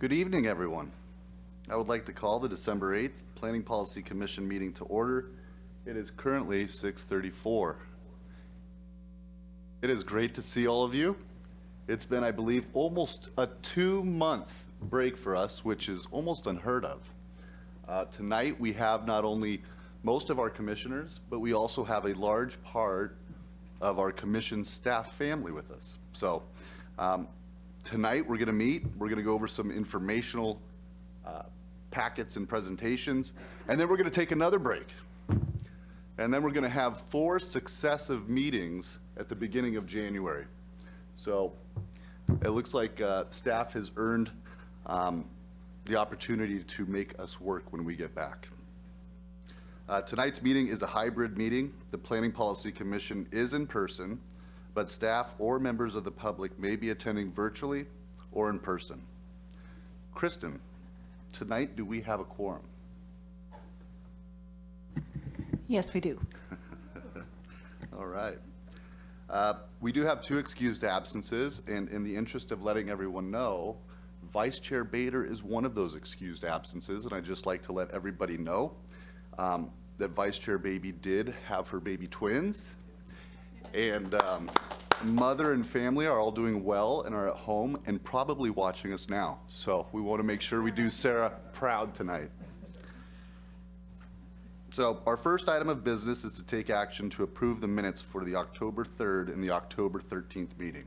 Good evening, everyone. I would like to call the December 8th Planning Policy Commission meeting to order. It is currently 6:34. It is great to see all of you. It's been, I believe, almost a 2-month break for us, which is almost unheard of. Tonight, we have not only most of our commissioners, but we also have a large part of our commission staff family with us. So tonight, we're going to meet. We're going to go over some informational packets and presentations, and then we're going to take another break. And then we're going to have 4 successive meetings at the beginning of January. So it looks like staff has earned the opportunity to make us work when we get back. Tonight's meeting is a hybrid meeting. The Planning Policy Commission is in person, but staff or members of the public may be attending virtually or in person. Kristen, tonight do we have a quorum? Yes, we do. All right. We do have 2 excused absences, and in the interest of letting everyone know, Vice Chair Bader is one of those excused absences, and I'd just like to let everybody know that Vice Chair Baby did have her baby twins, and mother and family are all doing well and are at home and probably watching us now. So we want to make sure we do Sarah proud tonight. So our first item of business is to take action to approve the minutes for the October 3rd and the October 13th meeting.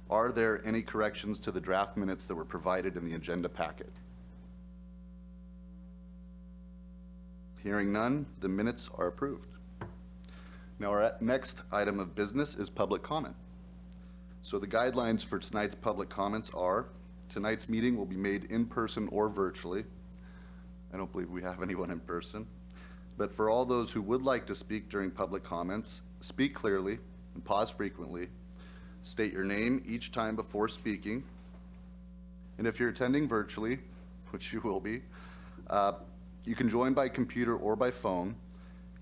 Are there any corrections to the draft minutes that were provided in the agenda packet? Hearing none, the minutes are approved. Now our next item of business is public comment. So the guidelines for tonight's public comments are, tonight's meeting will be made in person or virtually. I don't believe we have anyone in person. But for all those who would like to speak during public comments, speak clearly and pause frequently. State your name each time before speaking. And if you're attending virtually, which you will be, you can join by computer or by phone.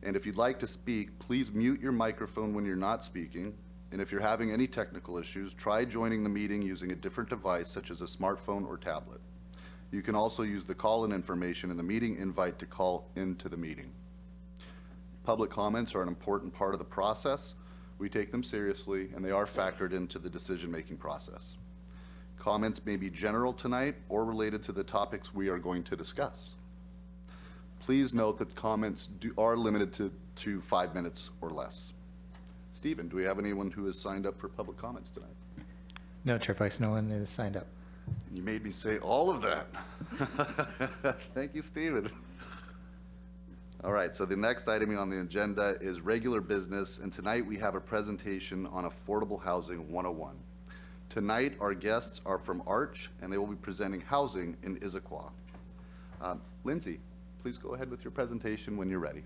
And if you'd like to speak, please mute your microphone when you're not speaking. And if you're having any technical issues, try joining the meeting using a different device such as a smartphone or tablet. You can also use the call-in information in the meeting invite to call into the meeting. Public comments are an important part of the process. We take them seriously, and they are factored into the decision-making process. Comments may be general tonight or related to the topics we are going to discuss. Please note that comments are limited to 5 minutes or less. Stephen, do we have anyone who has signed up for public comments tonight? No, Chair Vice, no one is signed up. You made me say all of that. Thank you, Stephen. All right, so the next item on the agenda is regular business, and tonight we have a presentation on Affordable Housing 101. Tonight, our guests are from Arch, and they will be presenting housing in Issaquah. Lindsay, please go ahead with your presentation when you're ready.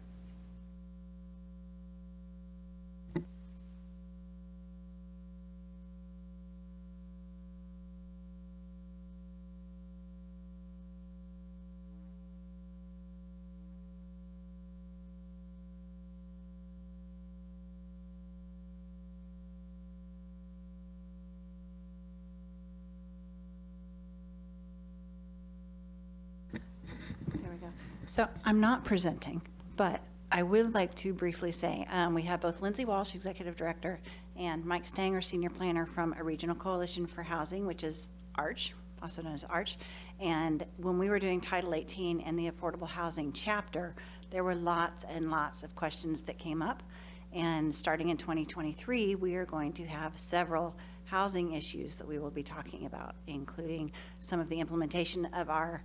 So I'm not presenting, but I would like to briefly say we have both Lindsay Walsh, Executive Director, and Mike Stanger, Senior Planner from a Regional Coalition for Housing, which is ARCH, also known as ARCH. And when we were doing Title 18 and the Affordable Housing Chapter, there were lots and lots of questions that came up. And starting in 2023, we are going to have several housing issues that we will be talking about, including some of the implementation of our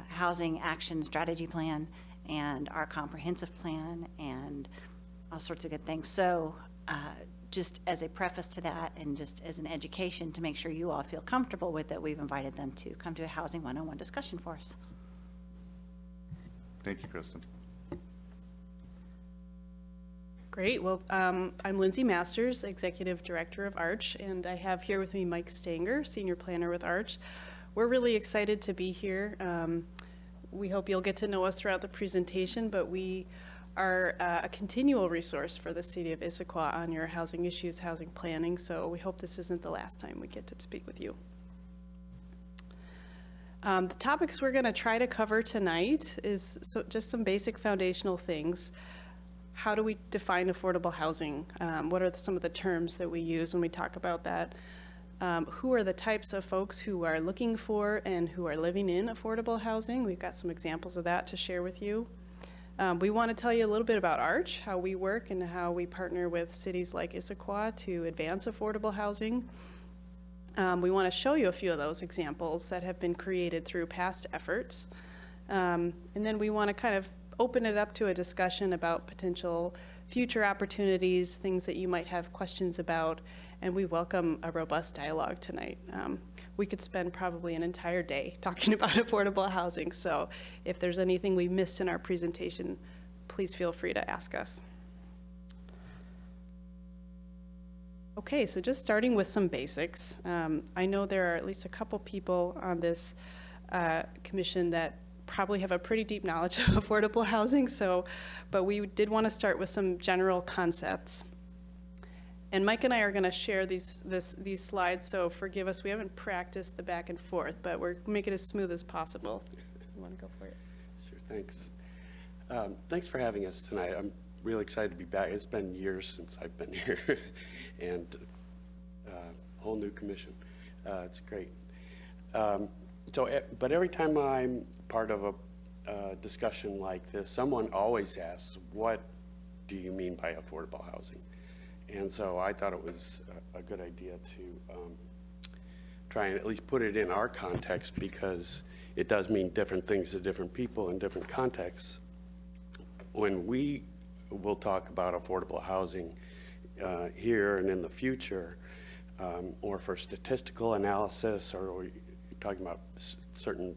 housing action strategy plan and our comprehensive plan and all sorts of good things. So just as a preface to that and just as an education to make sure you all feel comfortable with it, we've invited them to come to a Housing 101 discussion for us. Thank you, Kristen. Great. Well, I'm Lindsay Masters, Executive Director of ARCH, and I have here with me Mike Stanger, Senior Planner with ARCH. We're really excited to be here. We hope you'll get to know us throughout the presentation, but we are a continual resource for the city of Issaquah on your housing issues, housing planning, so we hope this isn't the last time we get to speak with you. The topics we're going to try to cover tonight is just some basic foundational things. How do we define affordable housing? What are some of the terms that we use when we talk about that? Who are the types of folks who are looking for and who are living in affordable housing? We've got some examples of that to share with you. We want to tell you a little bit about Arch, how we work and how we partner with cities like Issaquah to advance affordable housing. We want to show you a few of those examples that have been created through past efforts. And then we want to kind of open it up to a discussion about potential future opportunities, things that you might have questions about, and we welcome a robust dialogue tonight. We could spend probably an entire day talking about affordable housing, so if there's anything we missed in our presentation, please feel free to ask us. Okay, so just starting with some basics. I know there are at least a couple people on this commission that probably have a pretty deep knowledge of affordable housing, but we did want to start with some general concepts. And Mike and I are going to share these slides, so forgive us. We haven't practiced the back and forth, but we're making it as smooth as possible. You want to go for it? Sure, thanks. Thanks for having us tonight. I'm really excited to be back. It's been years since I've been here, and a whole new commission. It's great. But every time I'm part of a discussion like this, someone always asks, what do you mean by affordable housing? And so I thought it was a good idea to try and at least put it in our context, because it does mean different things to different people in different contexts. When we will talk about affordable housing here and in the future, or for statistical analysis, or we're talking about certain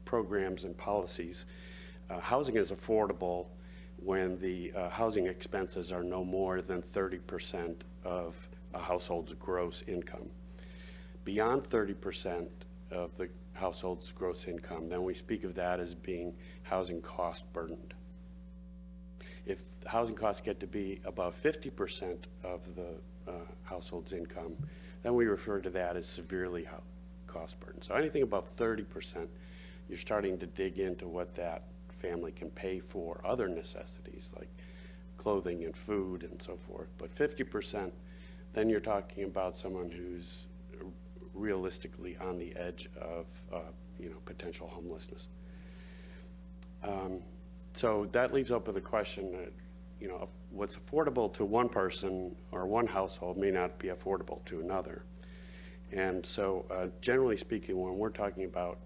programs and policies, housing is affordable when the housing expenses are no more than 30% of a household's gross income. Beyond 30% of the household's gross income, then we speak of that as being housing cost burdened. If housing costs get to be above 50% of the household's income, then we refer to that as severely cost burdened. So anything above 30%, you're starting to dig into what that family can pay for other necessities like clothing and food and so forth. But 50%, then you're talking about someone who's realistically on the edge of potential homelessness. So that leaves open the question that what's affordable to one person or one household may not be affordable to another. And so generally speaking, when we're talking about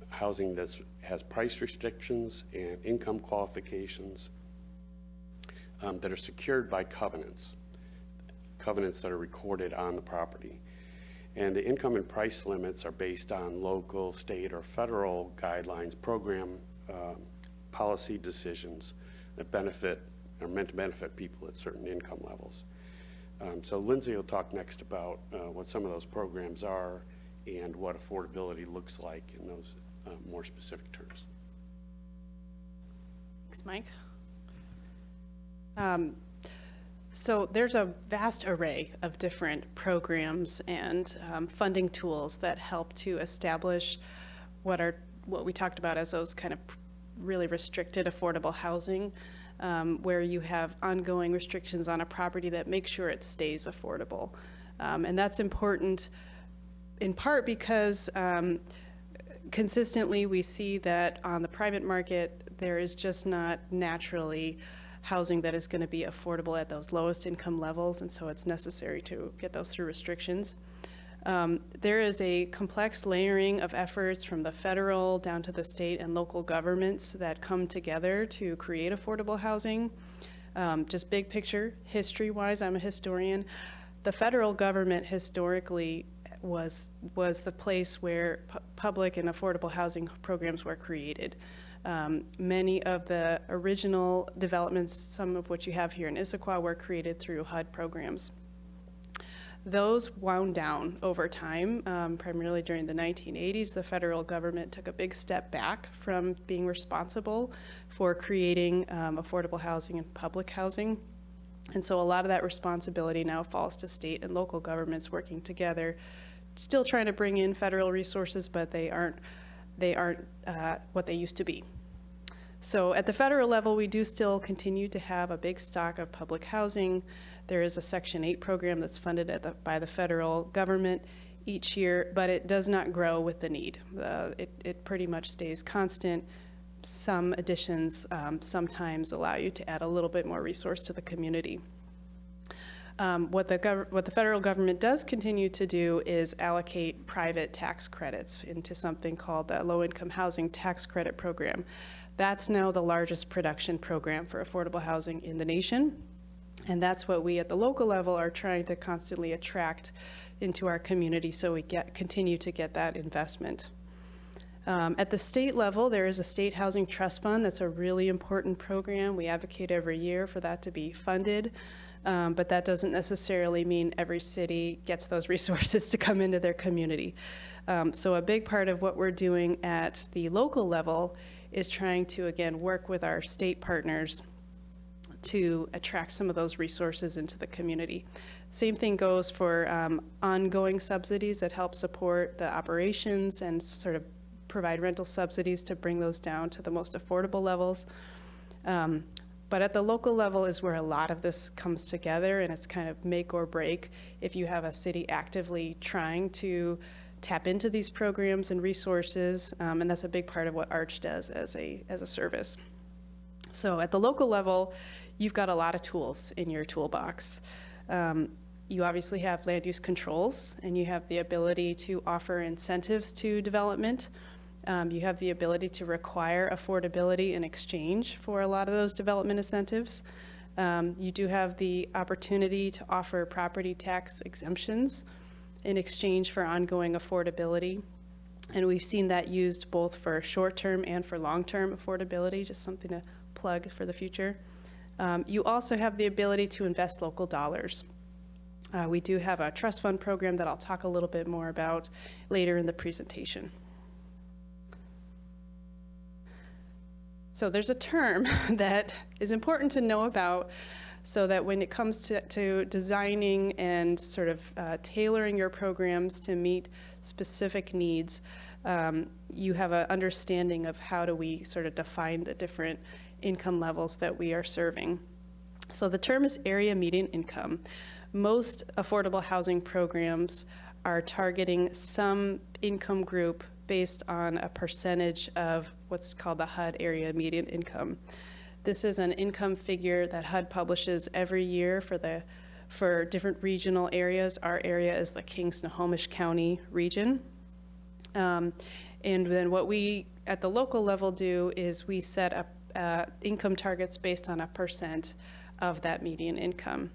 housing that has price restrictions and income qualifications that are secured by covenants that are recorded on the property. And the income and price limits are based on local, state, or federal guidelines, program policy decisions that are meant to benefit people at certain income levels. So Lindsay will talk next about what some of those programs are and what affordability looks like in those more specific terms. Thanks, Mike. So there's a vast array of different programs and funding tools that help to establish what we talked about as those kind of really restricted affordable housing, where you have ongoing restrictions on a property that make sure it stays affordable. And that's important in part because consistently we see that on the private market, there is just not naturally housing that is going to be affordable at those lowest income levels, and so it's necessary to get those through restrictions. There is a complex layering of efforts from the federal down to the state and local governments that come together to create affordable housing. Just big picture, history-wise, I'm a historian. The federal government historically was the place where public and affordable housing programs were created. Many of the original developments, some of which you have here in Issaquah, were created through HUD programs. Those wound down over time. Primarily during the 1980s, the federal government took a big step back from being responsible for creating affordable housing and public housing. And so a lot of that responsibility now falls to state and local governments working together still trying to bring in federal resources, but they aren't what they used to be. So at the federal level, we do still continue to have a big stock of public housing. There is a Section 8 program that's funded by the federal government each year, but it does not grow with the need. It pretty much stays constant. Some additions sometimes allow you to add a little bit more resource to the community. What the federal government does continue to do is allocate private tax credits into something called the Low-Income Housing Tax Credit Program. That's now the largest production program for affordable housing in the nation. And that's what we at the local level are trying to constantly attract into our community so we continue to get that investment. At the state level, there is a state housing trust fund. That's a really important program. We advocate every year for that to be funded. But that doesn't necessarily mean every city gets those resources to come into their community. So a big part of what we're doing at the local level is trying to, again, work with our state partners to attract some of those resources into the community. Same thing goes for ongoing subsidies that help support the operations and sort of provide rental subsidies to bring those down to the most affordable levels. But at the local level is where a lot of this comes together, and it's kind of make or break if you have a city actively trying to tap into these programs and resources, and that's a big part of what Arch does as a service. So at the local level, you've got a lot of tools in your toolbox. You obviously have land use controls, and you have the ability to offer incentives to development. You have the ability to require affordability in exchange for a lot of those development incentives. You do have the opportunity to offer property tax exemptions in exchange for ongoing affordability. And we've seen that used both for short-term and for long-term affordability, just something to plug for the future. You also have the ability to invest local dollars. We do have a trust fund program that I'll talk a little bit more about later in the presentation. So there's a term that is important to know about so that when it comes to designing and sort of tailoring your programs to meet specific needs, you have an understanding of how do we sort of define the different income levels that we are serving. So the term is area median income. Most affordable housing programs are targeting some income group based on a percentage of what's called the HUD area median income. This is an income figure that HUD publishes every year for different regional areas. Our area is the King-Snohomish County region. And then what we at the local level do is we set up income targets based on a percent of that median income.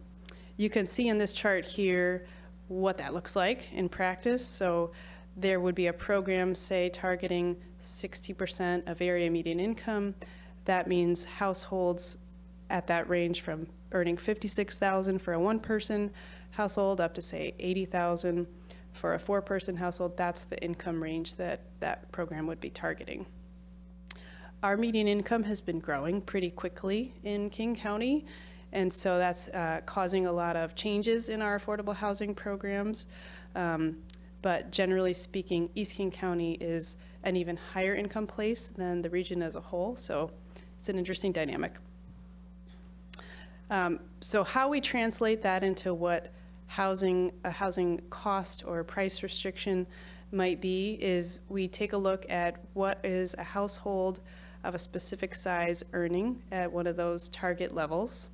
You can see in this chart here what that looks like in practice. So there would be a program, say, targeting 60% of area median income. That means households at that range from earning $56,000 for a one-person household up to, say, $80,000 for a four-person household. That's the income range that that program would be targeting. Our median income has been growing pretty quickly in King County, and so that's causing a lot of changes in our affordable housing programs. But generally speaking, East King County is an even higher income place than the region as a whole, so it's an interesting dynamic. So how we translate that into what a housing cost or price restriction might be is we take a look at what is a household of a specific size earning at one of those target levels.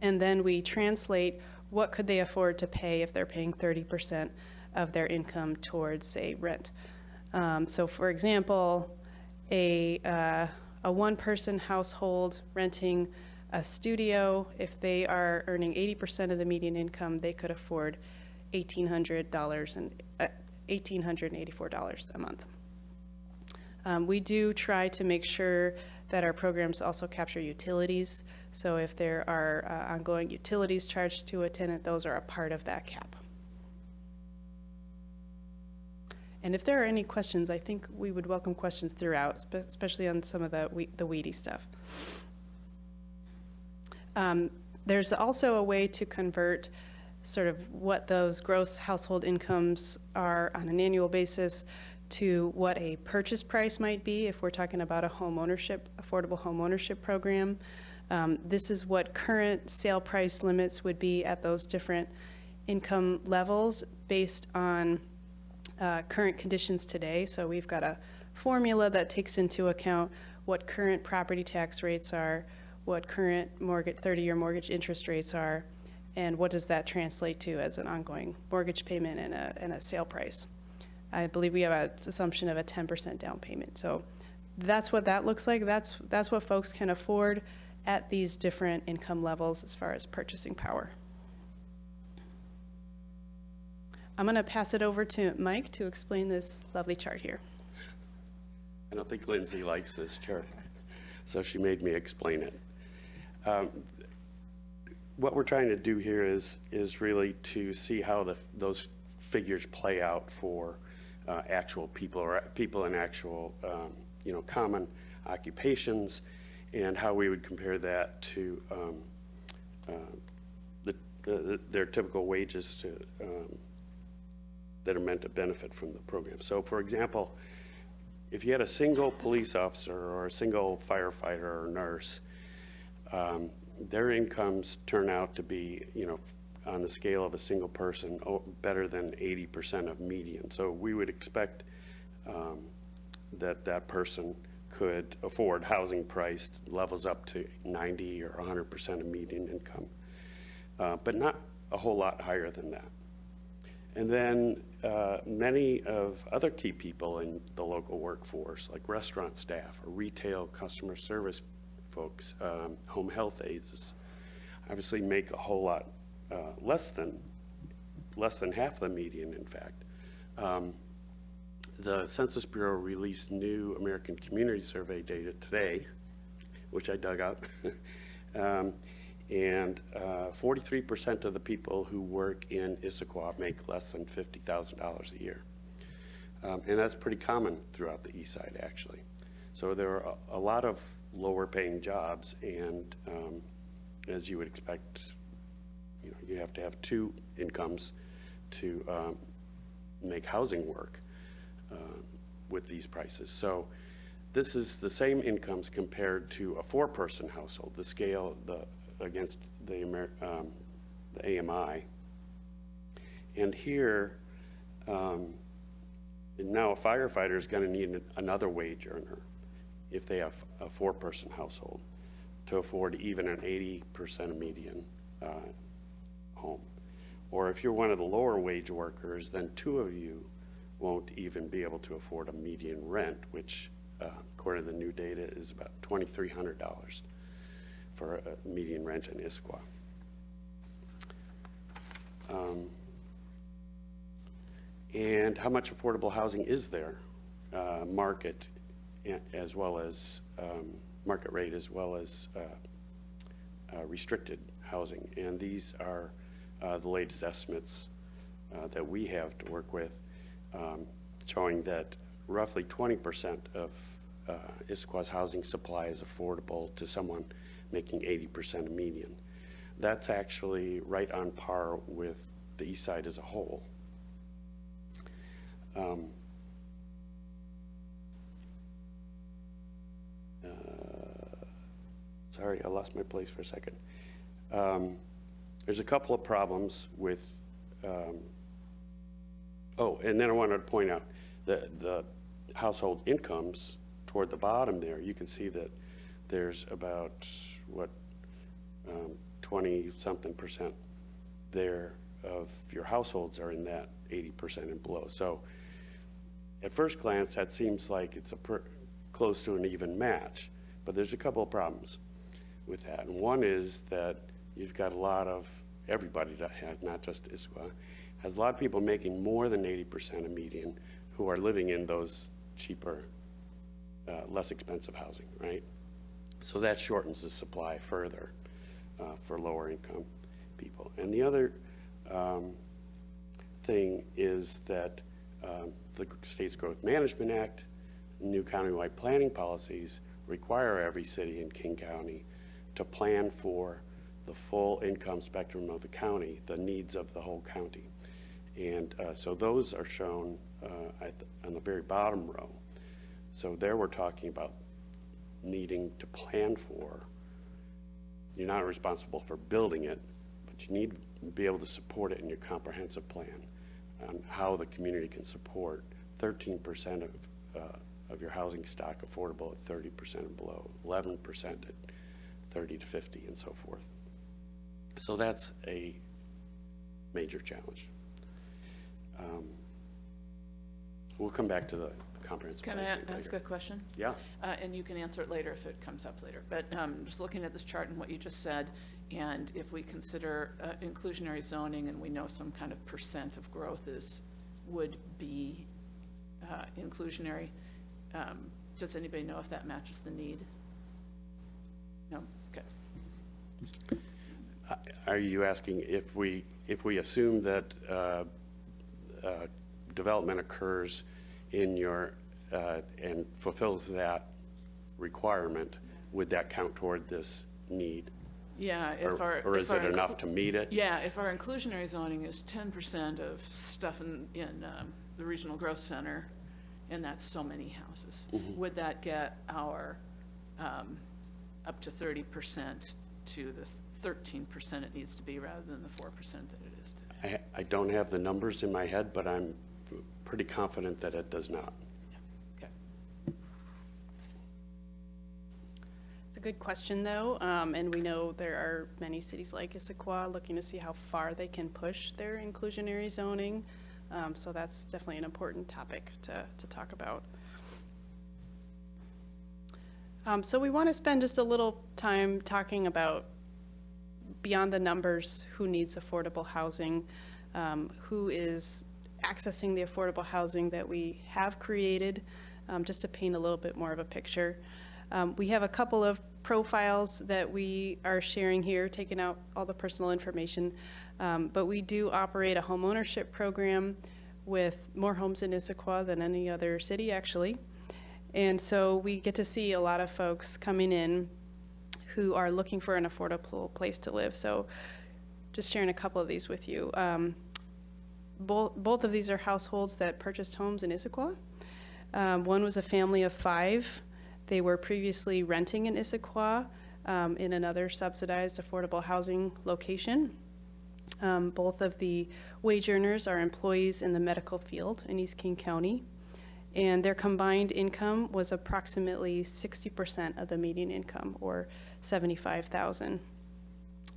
And then we translate what could they afford to pay if they're paying 30% of their income towards, say, rent. So for example, a one-person household renting a studio, if they are earning 80% of the median income, they could afford $1,884 a month. We do try to make sure that our programs also capture utilities. So if there are ongoing utilities charged to a tenant, those are a part of that cap. And if there are any questions, I think we would welcome questions throughout, especially on some of the weedy stuff. There's also a way to convert sort of what those gross household incomes are on an annual basis to what a purchase price might be if we're talking about a home ownership, affordable home ownership program. This is what current sale price limits would be at those different income levels based on current conditions today. So we've got a formula that takes into account what current property tax rates are, what current 30-year mortgage interest rates are, and what does that translate to as an ongoing mortgage payment and a sale price. I believe we have an assumption of a 10% down payment. So that's what that looks like. That's what folks can afford at these different income levels as far as purchasing power. I'm going to pass it over to Mike to explain this lovely chart here. I don't think Lindsay likes this chart, so she made me explain it. What we're trying to do here is really to see how those figures play out for actual people or people in actual, common occupations, and how we would compare that to their typical wages that are meant to benefit from the program. So, for example, if you had a single police officer or a single firefighter or nurse, their incomes turn out to be, on the scale of a single person, better than 80% of median. So we would expect that person could afford housing priced levels up to 90 or 100% of median income, but not a whole lot higher than that. And then many of other key people in the local workforce, like restaurant staff or retail customer service folks, home health aides, obviously make a whole lot less than half the median, in fact. The Census Bureau released new American Community Survey data today, which I dug up. And 43% of the people who work in Issaquah make less than $50,000 a year. And that's pretty common throughout the east side, actually. So there are a lot of lower paying jobs, and as you would expect, you have to have two incomes to make housing work with these prices. So this is the same incomes compared to a four-person household, the scale against the AMI. And here, now a firefighter is going to need another wage earner if they have a four-person household to afford even an 80% median home. Or if you're one of the lower wage workers, then two of you won't even be able to afford a median rent, which according to the new data is about $2,300 for a median rent in Issaquah. And how much affordable housing is there? Market as well as market rate, as well as restricted housing. And these are the latest estimates that we have to work with, showing that roughly 20% of Issaquah's housing supply is affordable to someone making 80% of median. That's actually right on par with the east side as a whole. Sorry, I lost my place for a second. There's a couple of problems with, and then I wanted to point out the household incomes toward the bottom there. You can see that there's about, 20-something% there of your households are in that 80% and below. So at first glance, that seems like it's close to an even match, but there's a couple of problems with that. And one is that you've got a lot of, everybody that has, not just Issaquah, has a lot of people making more than 80% of median who are living in those cheaper, less expensive housing, right? So that shortens the supply further for lower income people. And the other thing is that the State's Growth Management Act, new countywide planning policies require every city in King County to plan for the full income spectrum of the county, the needs of the whole county. And so those are shown on the very bottom row. So there we're talking about needing to plan for. You're not responsible for building it, but you need to be able to support it in your comprehensive plan on how the community can support 13% of your housing stock affordable at 30% and below, 11% at 30 to 50 and so forth. So that's a major challenge. We'll come back to the comprehensive Can plan. I ask a question? Yeah. And you can answer it later if it comes up later. But just looking at this chart and what you just said, and if we consider inclusionary zoning and we know some kind of percent of growth would be inclusionary, does anybody know if that matches the need? No? Okay. Are you asking if we assume that development occurs in your and fulfills that requirement, would that count toward this need? Yeah. Or is it enough to meet it? Yeah, if our inclusionary zoning is 10% of stuff in the regional growth center, and that's so many houses, would that get our up to 30% to the 13% it needs to be rather than the 4% that it is today? I don't have the numbers in my head, but I'm pretty confident that it does not. Okay. It's a good question, though, and we know there are many cities like Issaquah looking to see how far they can push their inclusionary zoning. So that's definitely an important topic to talk about. So we want to spend just a little time talking about, beyond the numbers, who needs affordable housing, who is accessing the affordable housing that we have created, just to paint a little bit more of a picture. We have a couple of profiles that we are sharing here, taking out all the personal information, but we do operate a home ownership program with more homes in Issaquah than any other city, actually. And so we get to see a lot of folks coming in who are looking for an affordable place to live. So just sharing a couple of these with you. Both of these are households that purchased homes in Issaquah. One was a family of 5. They were previously renting in Issaquah in another subsidized affordable housing location. Both of the wage earners are employees in the medical field in East King County, and their combined income was approximately 60% of the median income, or $75,000.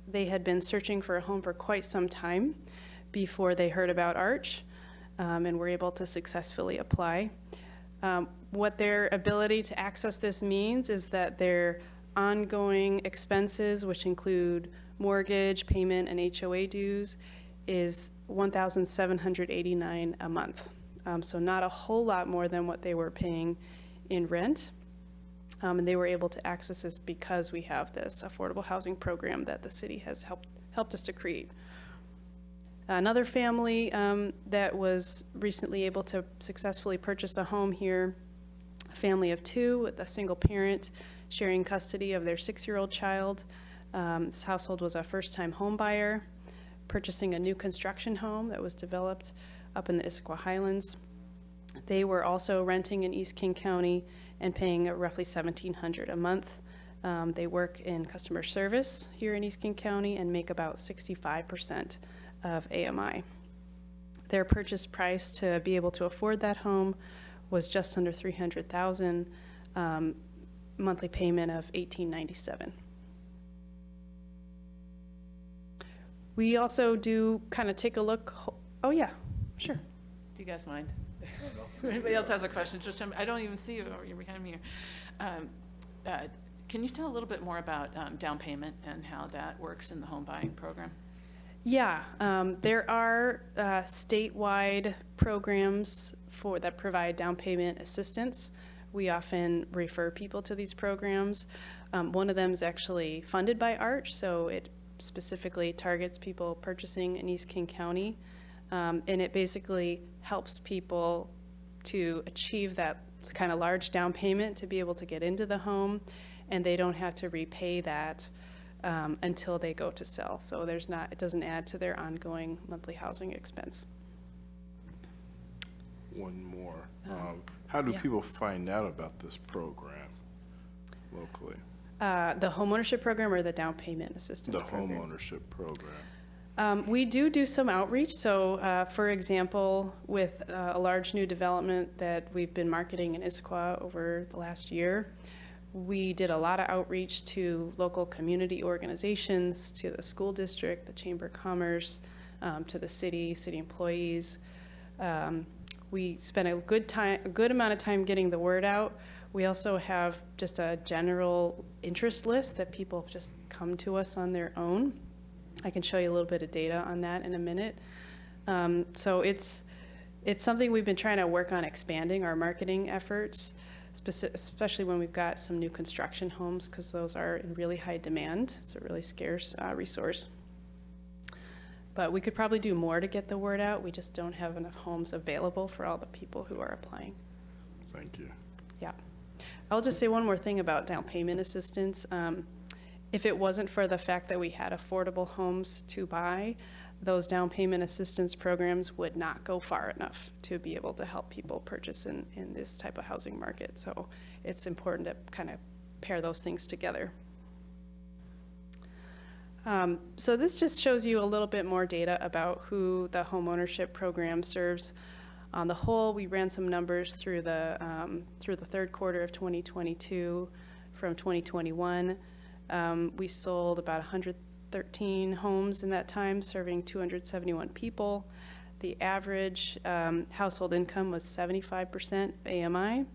They had been searching for a home for quite some time before they heard about Arch, and were able to successfully apply. What their ability to access this means is that their ongoing expenses, which include mortgage payment and HOA dues, is $1,789 a month. So not a whole lot more than what they were paying in rent. And they were able to access this because we have this affordable housing program that the city has helped us to create. Another family that was recently able to successfully purchase a home here, a family of 2 with a single parent sharing custody of their 6-year-old child. This household was a first-time home buyer, purchasing a new construction home that was developed up in the Issaquah Highlands. They were also renting in East King County and paying roughly $1,700 a month. They work in customer service here in East King County and make about 65% of AMI. Their purchase price to be able to afford that home was just under $300,000, monthly payment of $1,897. We also do kind of take a look. Oh yeah, sure. Do you guys mind? Anybody else has a question? Just I don't even see you. You're behind me here. Can you tell a little bit more about down payment and how that works in the home buying program? Yeah, there are statewide programs that provide down payment assistance. We often refer people to these programs. One of them is actually funded by Arch, so it specifically targets people purchasing in East King County, and it basically helps people to achieve that kind of large down payment to be able to get into the home, and they don't have to repay that until they go to sell. So it doesn't add to their ongoing monthly housing expense. One more. How do yeah. people find out about this program locally? The homeownership program or the down payment assistance The program? homeownership program. We do some outreach. So, for example, with a large new development that we've been marketing in Issaquah over the last year, we did a lot of outreach to local community organizations, to the school district, the Chamber of Commerce, to the city employees. We spent a good amount of time getting the word out. We also have just a general interest list that people just come to us on their own. I can show you a little bit of data on that in a minute. So it's something we've been trying to work on expanding our marketing efforts, especially when we've got some new construction homes, because those are in really high demand. It's a really scarce resource. But we could probably do more to get the word out. We just don't have enough homes available for all the people who are applying. Thank you. Yeah. I'll just say one more thing about down payment assistance. If it wasn't for the fact that we had affordable homes to buy, those down payment assistance programs would not go far enough to be able to help people purchase in this type of housing market. So it's important to kind of pair those things together. So this just shows you a little bit more data about who the homeownership program serves. On the whole, we ran some numbers through the third quarter of 2022 from 2021. We sold about 113 homes in that time, serving 271 people. The average household income was 75% AMI,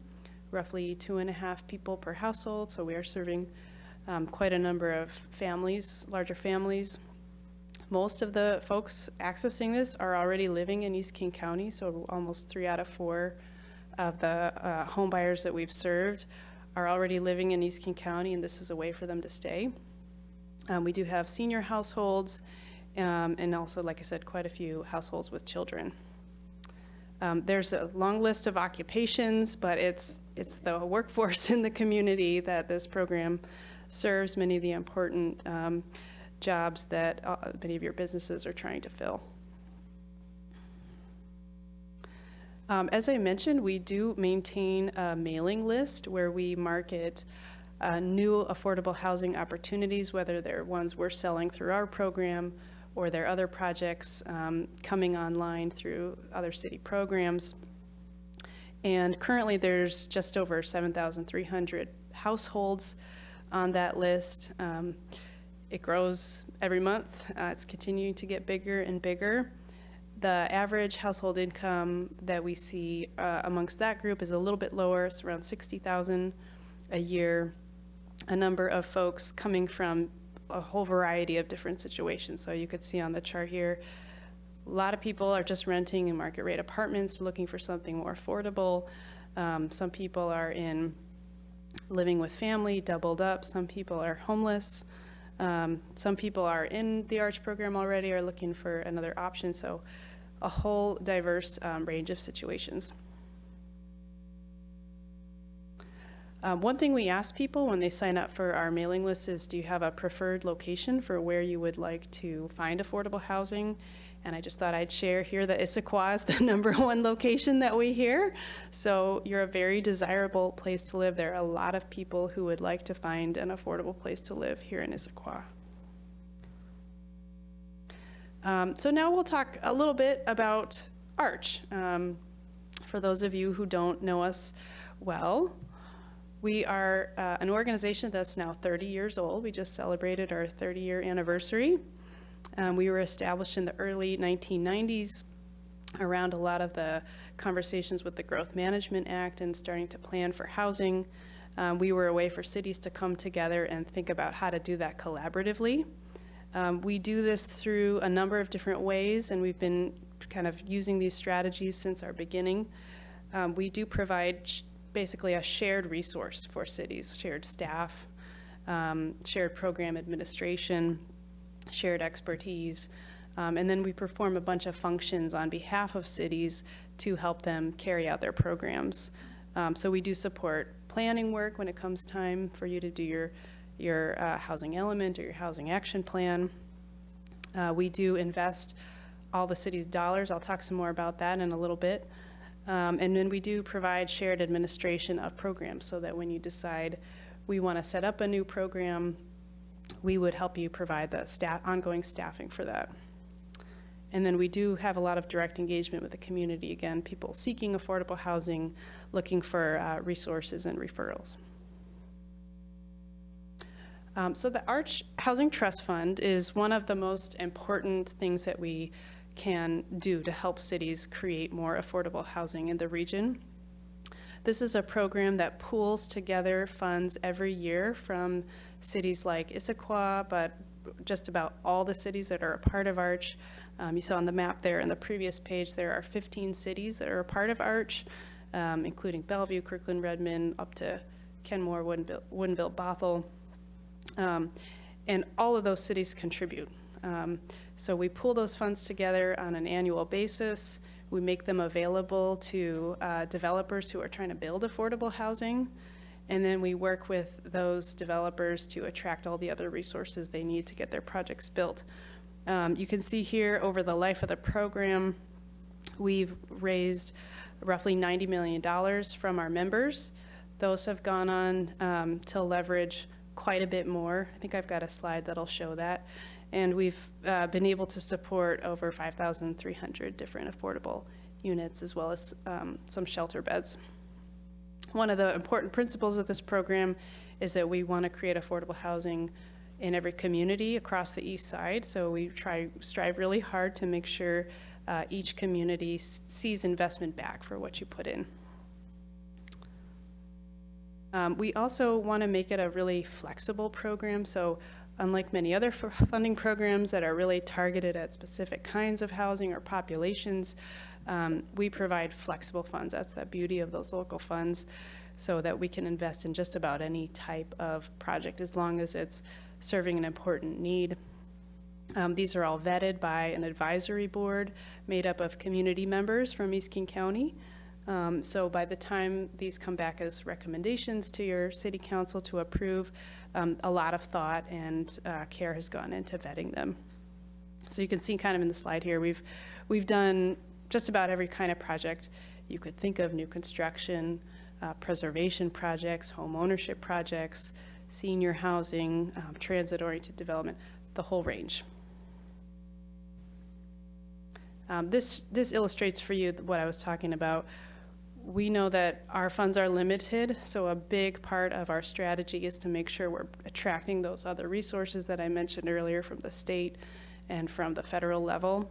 roughly 2.5 people per household. So we are serving quite a number of families, larger families. Most of the folks accessing this are already living in East King County, so almost 3 out of 4 of the home buyers that we've served are already living in East King County, and this is a way for them to stay. We do have senior households, and also, like I said, quite a few households with children. There's a long list of occupations, but it's the workforce in the community that this program serves, many of the important jobs that many of your businesses are trying to fill. As I mentioned, we do maintain a mailing list where we market new affordable housing opportunities, whether they're ones we're selling through our program or they're other projects coming online through other city programs. And currently there's just over 7,300 households on that list. It grows every month. It's continuing to get bigger and bigger. The average household income that we see amongst that group is a little bit lower. It's around $60,000 a year. A number of folks coming from a whole variety of different situations. So you could see on the chart here, a lot of people are just renting in market rate apartments, looking for something more affordable. Some people are living with family, doubled up. Some people are homeless. Some people are in the ARCH program already, are looking for another option. So a whole diverse range of situations. One thing we ask people when they sign up for our mailing list is, do you have a preferred location for where you would like to find affordable housing? And I just thought I'd share here that Issaquah is the #1 location that we hear. So you're a very desirable place to live. There are a lot of people who would like to find an affordable place to live here in Issaquah. So now we'll talk a little bit about ARCH. For those of you who don't know us well, we are an organization that's now 30 years old. We just celebrated our 30-year anniversary. We were established in the early 1990s around a lot of the conversations with the Growth Management Act and starting to plan for housing. We were a way for cities to come together and think about how to do that collaboratively. We do this through a number of different ways, and we've been kind of using these strategies since our beginning. We do provide basically a shared resource for cities, shared staff, shared program administration, shared expertise, and then we perform a bunch of functions on behalf of cities to help them carry out their programs. So we do support planning work when it comes time for you to do your your housing element or your housing action plan. We do invest all the city's dollars. I'll talk some more about that in a little bit. And then we do provide shared administration of programs so that when you decide we want to set up a new program, we would help you provide the ongoing staffing for that. And then we do have a lot of direct engagement with the community. Again, people seeking affordable housing, looking for resources and referrals. So the Arch Housing Trust Fund is one of the most important things that we can do to help cities create more affordable housing in the region. This is a program that pools together funds every year from cities like Issaquah, but just about all the cities that are a part of Arch. You saw on the map there in the previous page, there are 15 cities that are a part of Arch, including Bellevue, Kirkland, Redmond, up to Kenmore, Woodinville, Bothell. And all of those cities contribute. So we pool those funds together on an annual basis. We make them available to developers who are trying to build affordable housing. And then we work with those developers to attract all the other resources they need to get their projects built. You can see here over the life of the program, we've raised roughly $90 million from our members. Those have gone on to leverage quite a bit more. I think I've got a slide that'll show that. And we've been able to support over 5,300 different affordable units, as well as some shelter beds. One of the important principles of this program is that we want to create affordable housing in every community across the east side. So we strive really hard to make sure each community sees investment back for what you put in. We also want to make it a really flexible program. So unlike many other funding programs that are really targeted at specific kinds of housing or populations, we provide flexible funds. That's the beauty of those local funds, so that we can invest in just about any type of project as long as it's serving an important need. These are all vetted by an advisory board made up of community members from East King County. So by the time these come back as recommendations to your city council to approve, a lot of thought and care has gone into vetting them. So you can see kind of in the slide here, we've done just about every kind of project you could think of: new construction, preservation projects, home ownership projects, senior housing, transit-oriented development, the whole range. This illustrates for you what I was talking about. We know that our funds are limited, so a big part of our strategy is to make sure we're attracting those other resources that I mentioned earlier from the state and from the federal level.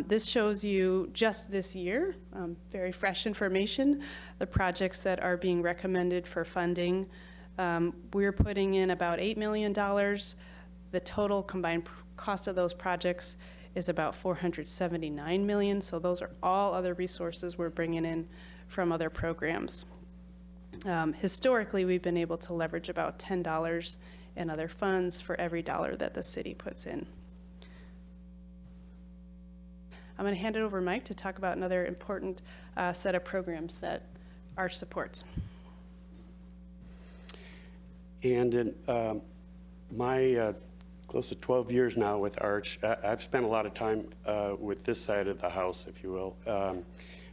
This shows you just this year, very fresh information, the projects that are being recommended for funding. We're putting in about $8 million. The total combined cost of those projects is about $479 million. So those are all other resources we're bringing in from other programs. Historically, we've been able to leverage about $10 in other funds for every dollar that the city puts in. I'm going to hand it over to Mike to talk about another important set of programs that Arch supports. And in my close to 12 years now with Arch, I've spent a lot of time with this side of the house, if you will,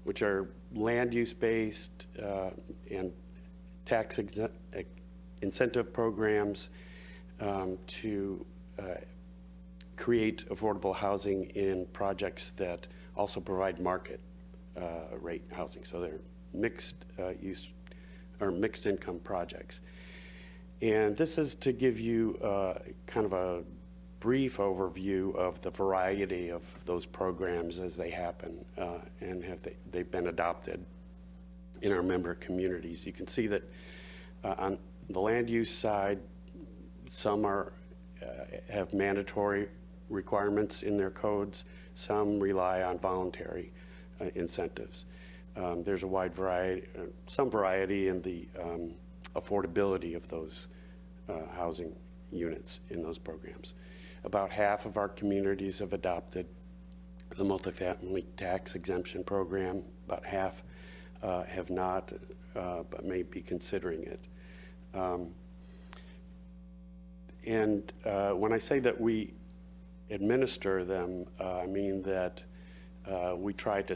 which are land use based and tax incentive programs to create affordable housing in projects that also provide market rate housing. So they're mixed use or mixed income projects. And this is to give you kind of a brief overview of the variety of those programs as they happen and they've been adopted in our member communities. You can see that on the land use side, some have mandatory requirements in their codes, some rely on voluntary incentives. There's a wide variety, some variety in the affordability of those housing units in those programs. About half of our communities have adopted the multifamily tax exemption program. About half have not, but may be considering it. And when I say that we administer them, I mean that we try to,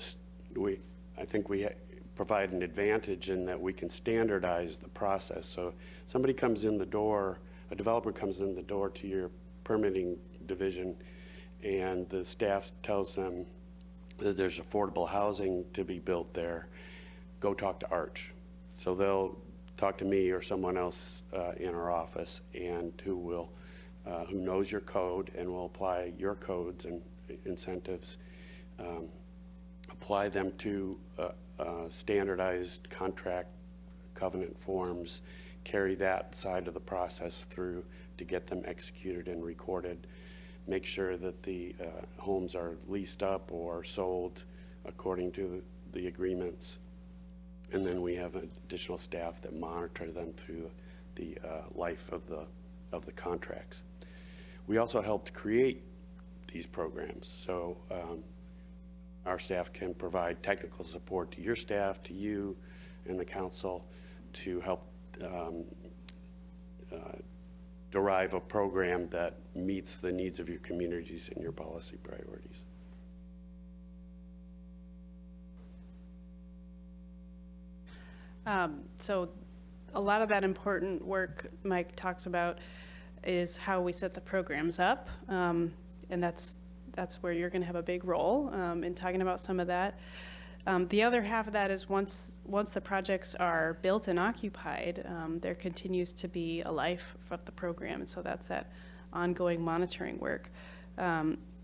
I think we provide an advantage in that we can standardize the process. So somebody comes in the door, a developer comes in the door to your permitting division, and the staff tells them that there's affordable housing to be built there, go talk to Arch. So they'll talk to me or someone else in our office, and who knows your code and will apply your codes and incentives, apply them to standardized contract covenant forms, carry that side of the process through to get them executed and recorded, make sure that the homes are leased up or sold according to the agreements. And then we have additional staff that monitor them through the life of the contracts. We also helped create these programs. So our staff can provide technical support to your staff, to you and the council, to help derive a program that meets the needs of your communities and your policy priorities. So a lot of that important work Mike talks about is how we set the programs up, and that's where you're going to have a big role in talking about some of that. The other half of that is once the projects are built and occupied, there continues to be a life of the program, and so that's that ongoing monitoring work.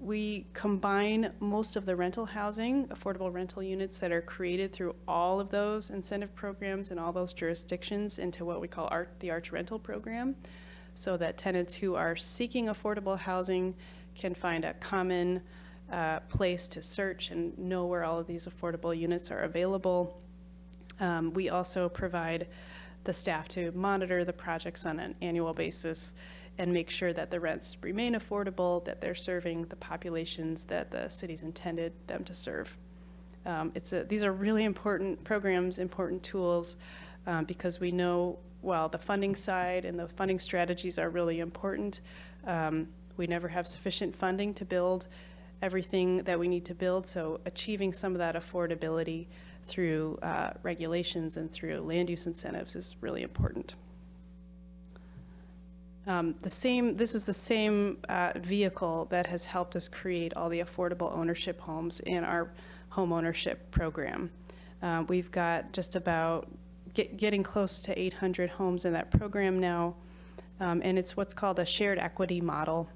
We combine most of the rental housing, affordable rental units that are created through all of those incentive programs and all those jurisdictions into what we call the Arch Rental Program, so that tenants who are seeking affordable housing can find a common place to search and know where all of these affordable units are available. We also provide the staff to monitor the projects on an annual basis and make sure that the rents remain affordable, that they're serving the populations that the city's intended them to serve. These are really important programs, important tools, because we know while the funding side and the funding strategies are really important, we never have sufficient funding to build everything that we need to build, so achieving some of that affordability through regulations and through land use incentives is really important. This is the same vehicle that has helped us create all the affordable ownership homes in our home ownership program. We've got just about getting close to 800 homes in that program now, and it's what's called a shared equity model,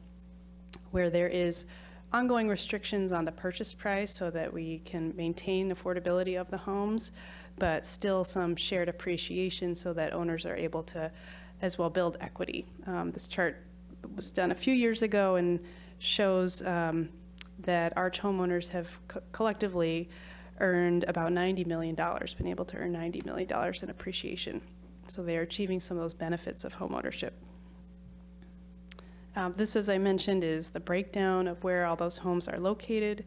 where there is ongoing restrictions on the purchase price so that we can maintain affordability of the homes, but still some shared appreciation so that owners are able to as well build equity. This chart was done a few years ago and shows that Arch homeowners have collectively earned about $90 million, been able to earn $90 million in appreciation. So they are achieving some of those benefits of homeownership. This, as I mentioned, is the breakdown of where all those homes are located.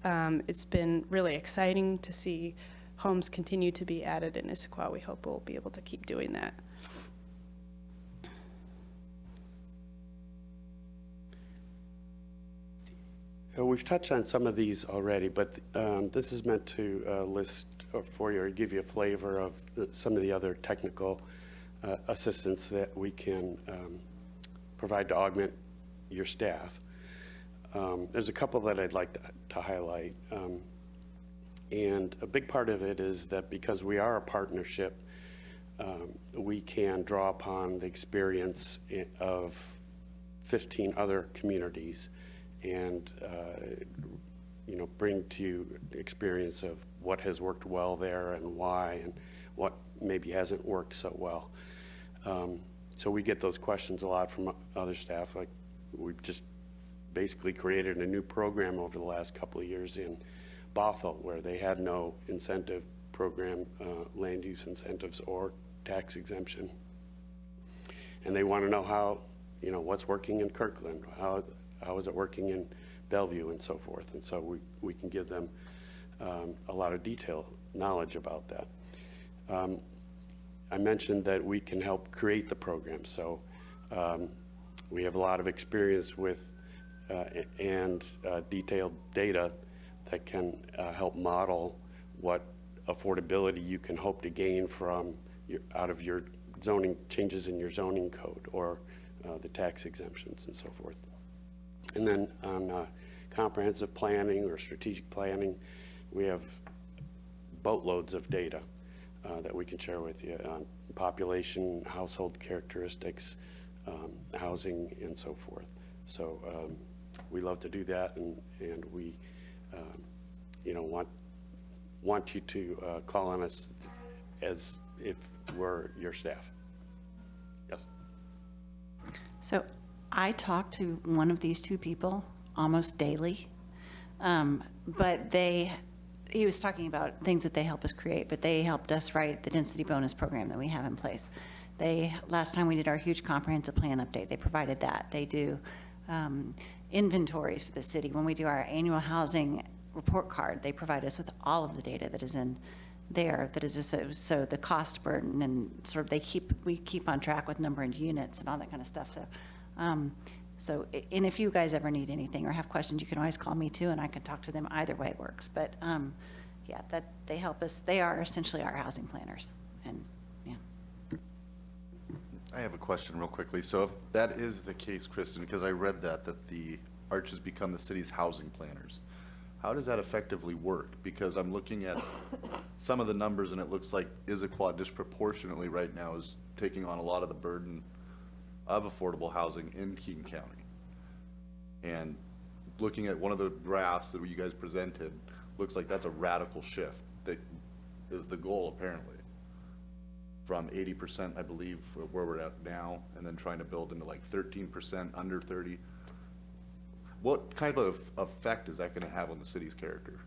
It's been really exciting to see homes continue to be added in Issaquah. We hope we'll be able to keep doing that. We've touched on some of these already, but this is meant to list for you or give you a flavor of some of the other technical assistance that we can provide to augment your staff. There's a couple that I'd like to highlight. And a big part of it is that because we are a partnership, we can draw upon the experience of 15 other communities and bring to you experience of what has worked well there and why, and what maybe hasn't worked so well. So we get those questions a lot from other staff. Like, we've just basically created a new program over the last couple of years in Bothell, where they had no incentive program, land use incentives or tax exemption. And they want to know how, what's working in Kirkland, how is it working in Bellevue, and so forth. And so we can give them a lot of detailed knowledge about that. I mentioned that we can help create the program. So We have a lot of experience with and detailed data that can help model what affordability you can hope to gain from out of your zoning changes in your zoning code or the tax exemptions and so forth. And then on comprehensive planning or strategic planning, we have boatloads of data that we can share with you on population, household characteristics, housing, and so forth. So we love to do that, and we want you to call on us as if we're your staff. Yes. So I talk to one of these two people almost daily, but he was talking about things that they help us create, but they helped us write the density bonus program that we have in place. Last time we did our huge comprehensive plan update, they provided that. They do inventories for the city. When we do our annual housing report card, they provide us with all of the data that is in there, that is so the cost burden and sort of we keep on track with number and units and all that kind of stuff. So and if you guys ever need anything or have questions, you can always call me too, and I can talk to them. Either way works. But yeah, that they help us. They are essentially our housing planners, and yeah. I have a question real quickly. So if that is the case, Kristen, because I read that the Arch has become the city's housing planners, how does that effectively work? Because I'm looking at some of the numbers, and it looks like Issaquah disproportionately right now is taking on a lot of the burden of affordable housing in Keene County. And looking at one of the graphs that you guys presented, looks like that's a radical shift that is the goal apparently. From 80%, I believe, where we're at now, and then trying to build into like 13%, under 30. What kind of effect is that going to have on the city's character?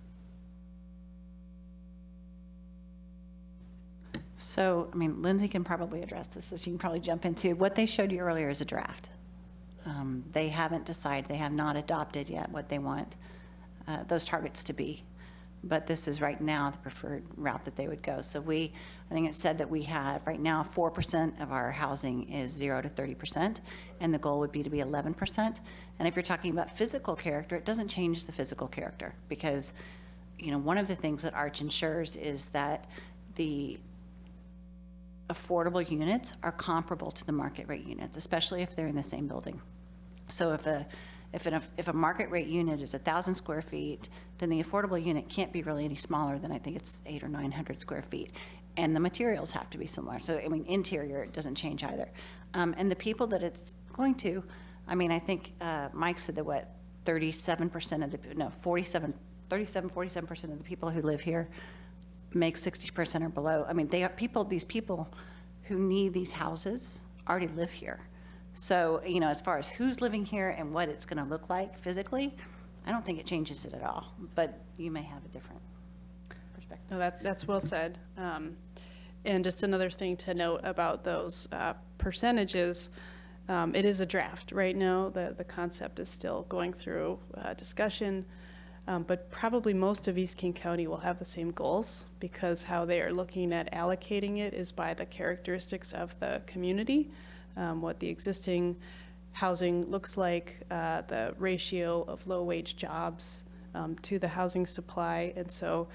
So, I mean, Lindsay can probably address this, so she can probably jump into what they showed you earlier is a draft. They haven't decided, they have not adopted yet what they want those targets to be. But this is right now the preferred route that they would go. So I think it said that we have right now 4% of our housing is 0 to 30%, and the goal would be to be 11%. And if you're talking about physical character, it doesn't change the physical character because, one of the things that Arch ensures is that the affordable units are comparable to the market rate units, especially if they're in the same building. So if a market rate unit is 1,000 square feet, then the affordable unit can't be really any smaller than I think it's 800 or 900 square feet. And the materials have to be similar. So, I mean, interior, it doesn't change either. And the people that it's going to, I mean, I think Mike said that 47% of the, no, 47% of the people who live here make 60% or below. I mean, these people who need these houses already live here. So, as far as who's living here and what it's going to look like physically, I don't think it changes it at all. But you may have a different perspective. No, that's well said. And just another thing to note about those percentages, it is a draft right now. The concept is still going through discussion, but probably most of East King County will have the same goals because how they are looking at allocating it is by the characteristics of the community. What the existing housing looks like, the ratio of low-wage jobs to the housing supply. And so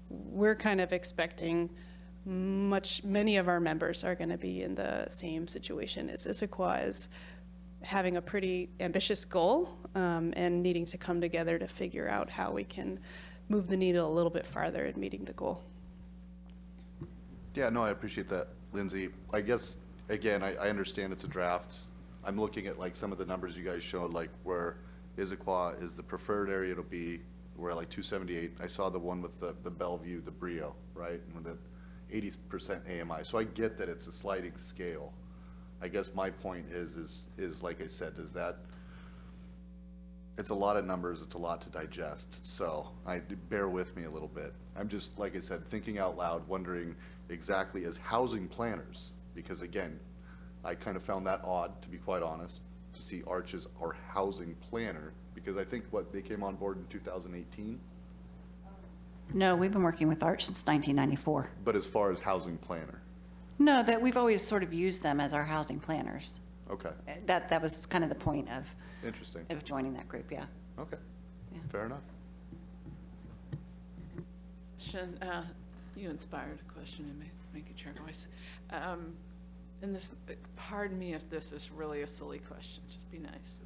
we're kind of expecting many of our members are going to be in the same situation as Issaquah, is having a pretty ambitious goal and needing to come together to figure out how we can move the needle a little bit farther in meeting the goal. Yeah, no, I appreciate that, Lindsay. I guess, again, I understand it's a draft. I'm looking at like some of the numbers you guys showed, like where Issaquah is the preferred area, it'll be, we're at like 278. I saw the one with the Bellevue, the Brio, right? And with the 80% AMI. So I get that it's a sliding scale. I guess my point is like I said, is that it's a lot of numbers, it's a lot to digest. So bear with me a little bit. I'm just, like I said, thinking out loud, wondering exactly as housing planners, because again, I kind of found that odd, to be quite honest, to see Arch as our housing planner, because I think they came on board in 2018. No, we've been working with Arch since 1994. But as far as housing planner, No, that we've always sort of used them as our housing planners. Okay, That was kind of the point interesting. of joining that group, yeah. Okay, Yeah. fair enough. Question, you inspired a question in me, make it your voice. And this, pardon me if this is really a silly question, just be nice.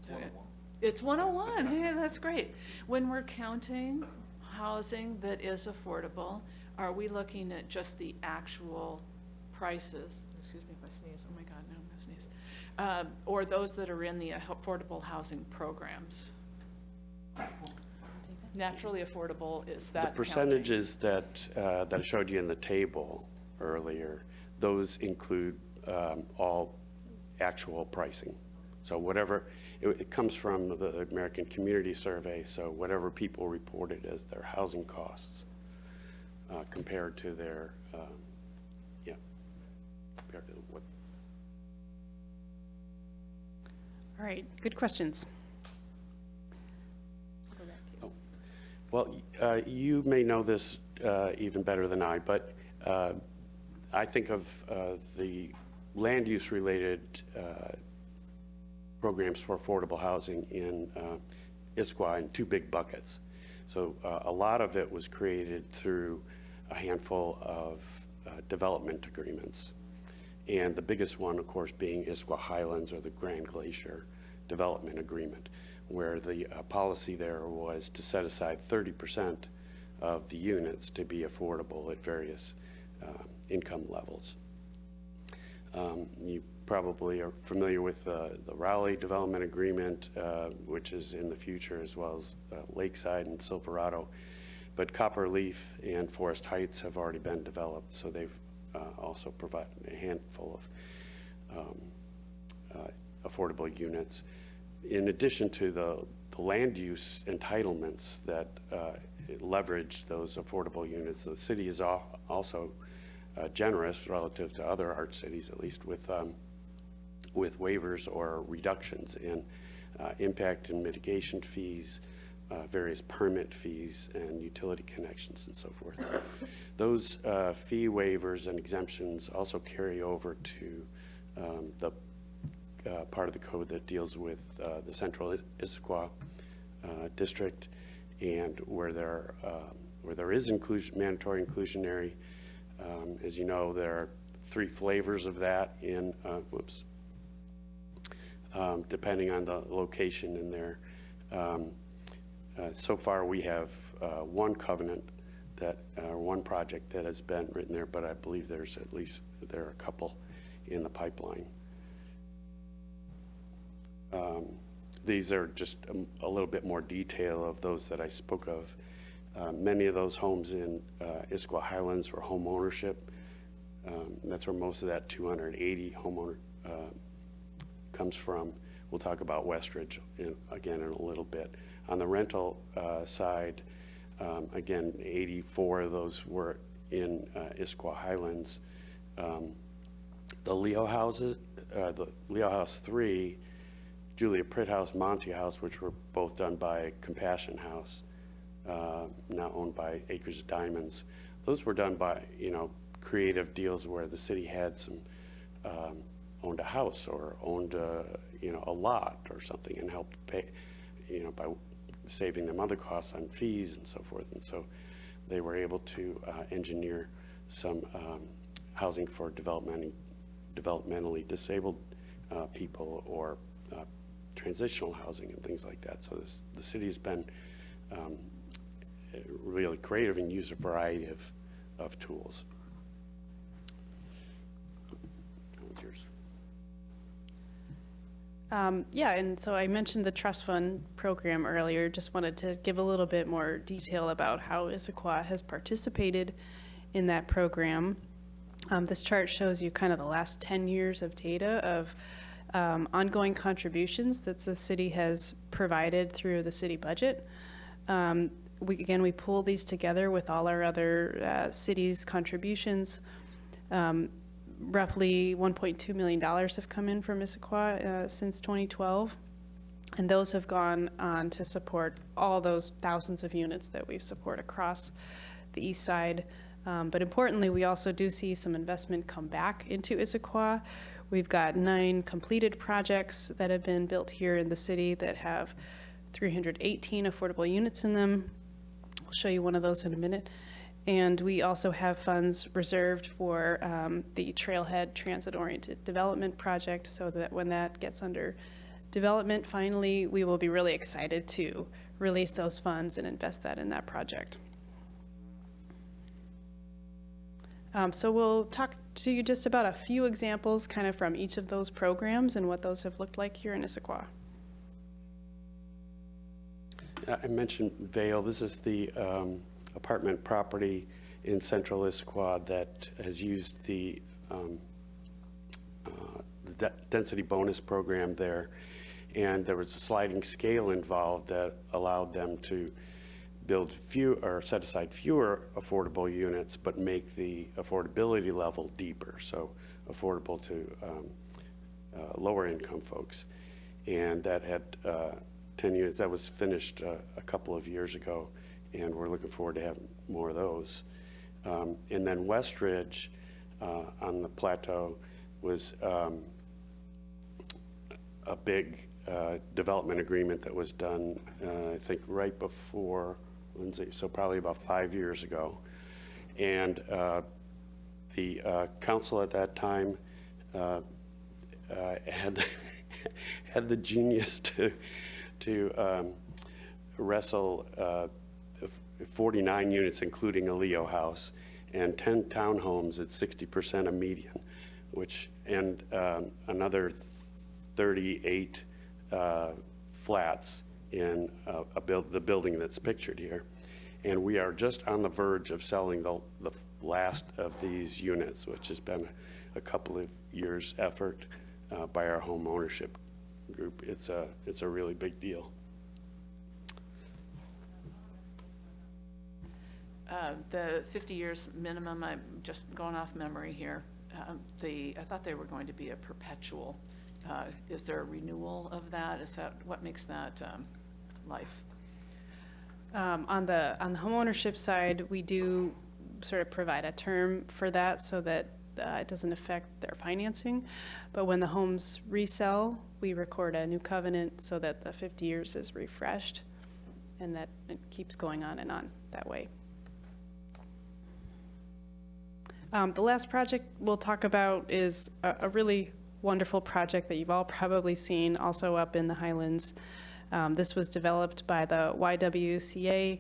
It's 101, hey, that's great. When we're counting housing that is affordable, are we looking at just the actual prices? Excuse me if I sneeze, oh my God, no, I'm gonna sneeze. Or those that are in the affordable housing programs? Naturally affordable, is that The counting? percentages that I showed you in the table earlier, those include all actual pricing. So whatever, it comes from the American Community Survey, so whatever people reported as their housing costs compared to their, compared to what. All right, good questions. Well, you may know this even better than I, but I think of the land use related programs for affordable housing in Issaquah in two big buckets. So a lot of it was created through a handful of development agreements. And the biggest one, of course, being Issaquah Highlands or the Grand Glacier Development Agreement, where the policy there was to set aside 30% of the units to be affordable at various income levels. You probably are familiar with the Raleigh Development Agreement, which is in the future, as well as Lakeside and Silverado. But Copperleaf and Forest Heights have already been developed, so they've also provided a handful of affordable units. In addition to the land use entitlements that leverage those affordable units, the city is also generous relative to other art cities, at least with waivers or reductions in impact and mitigation fees, various permit fees, and utility connections and so forth. Those fee waivers and exemptions also carry over to the part of the code that deals with the central Issaquah district, and where there is mandatory inclusionary. As you know, there are 3 flavors of that in, depending on the location in there. So far, we have one covenant one project that has been written there, but I believe there are a couple in the pipeline. These are just a little bit more detail of those that I spoke of. Many of those homes in Issaquah Highlands were home ownership. That's where most of that 280 homeowner comes from. We'll talk about Westridge again in a little bit. On the rental side, again, 84 of those were in Issaquah Highlands. The Leo houses, the Leo House 3, Julia Pritt House, Monty House, which were both done by Compassion House, now owned by Acres of Diamonds. Those were done by, creative deals where the city had owned a house or owned a lot or something, and helped pay, by saving them other costs on fees and so forth. And so they were able to engineer some housing for developmentally disabled people, or transitional housing and things like that. So the city's been really creative and used a variety of tools. That was yours. Yeah, and so I mentioned the trust fund program earlier. Just wanted to give a little bit more detail about how Issaquah has participated in that program. This chart shows you kind of the last 10 years of data of ongoing contributions that the city has provided through the city budget. We pull these together with all our other cities' contributions. Roughly $1.2 million have come in from Issaquah since 2012, and those have gone on to support all those thousands of units that we support across the east side. But importantly, we also do see some investment come back into Issaquah. We've got 9 completed projects that have been built here in the city that have 318 affordable units in them. I'll show you one of those in a minute. And we also have funds reserved for the Trailhead Transit-Oriented Development Project, so that when that gets under development, finally, we will be really excited to release those funds and invest that in that project. So we'll talk to you just about a few examples kind of from each of those programs and what those have looked like here in Issaquah. I mentioned Vale. This is the apartment property in central Issaquah that has used the density bonus program there. And there was a sliding scale involved that allowed them to build set aside fewer affordable units, but make the affordability level deeper, so affordable to lower income folks. And that had 10 units. That was finished a couple of years ago, and we're looking forward to having more of those. And then Westridge on the plateau was a big development agreement that was done, I think, right before Lindsay, so probably about 5 years ago. And the council at that time had had the genius to wrestle 49 units, including a Leo house, and 10 townhomes at 60% of median, and another 38 flats in the building that's pictured here. And we are just on the verge of selling the last of these units, which has been a couple of years' effort by our home ownership group. It's a really big deal. The 50 years minimum, I'm just going off memory here. I thought they were going to be a perpetual. Is there a renewal of that? Is that what makes that life? On the homeownership side, we do sort of provide a term for that so that it doesn't affect their financing. But when the homes resell, we record a new covenant so that the 50 years is refreshed, and that it keeps going on and on that way. The last project we'll talk about is a really wonderful project that you've all probably seen, also up in the Highlands. This was developed by the YWCA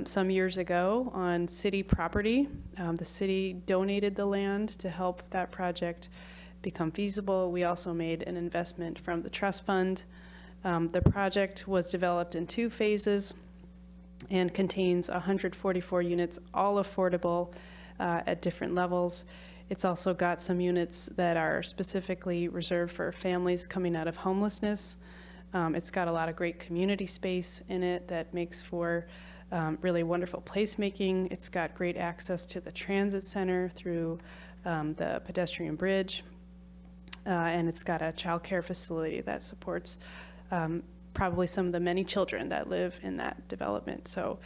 some years ago on city property. The city donated the land to help that project become feasible. We also made an investment from the trust fund. The project was developed in 2 phases and contains 144 units, all affordable at different levels. It's also got some units that are specifically reserved for families coming out of homelessness. It's got a lot of great community space in it that makes for really wonderful placemaking. It's got great access to the transit center through the pedestrian bridge. And it's got a child care facility that supports probably some of the many children that live in that development. So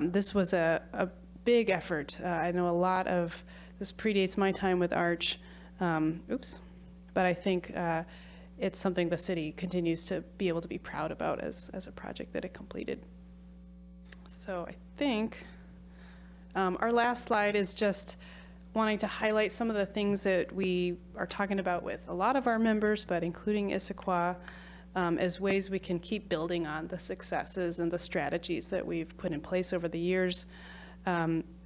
this was a big effort. I know a lot of this predates my time with Arch, but I think it's something the city continues to be able to be proud about as a project that it completed. So I think our last slide is just wanting to highlight some of the things that we are talking about with a lot of our members, but including Issaquah, as ways we can keep building on the successes and the strategies that we've put in place over the years.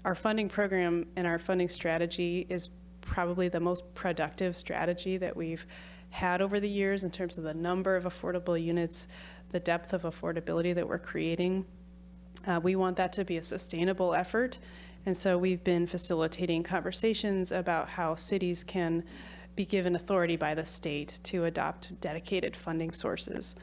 Our funding program and our funding strategy is probably the most productive strategy that we've had over the years in terms of the number of affordable units, the depth of affordability that we're creating. We want that to be a sustainable effort, and so we've been facilitating conversations about how cities can be given authority by the state to adopt dedicated funding sources.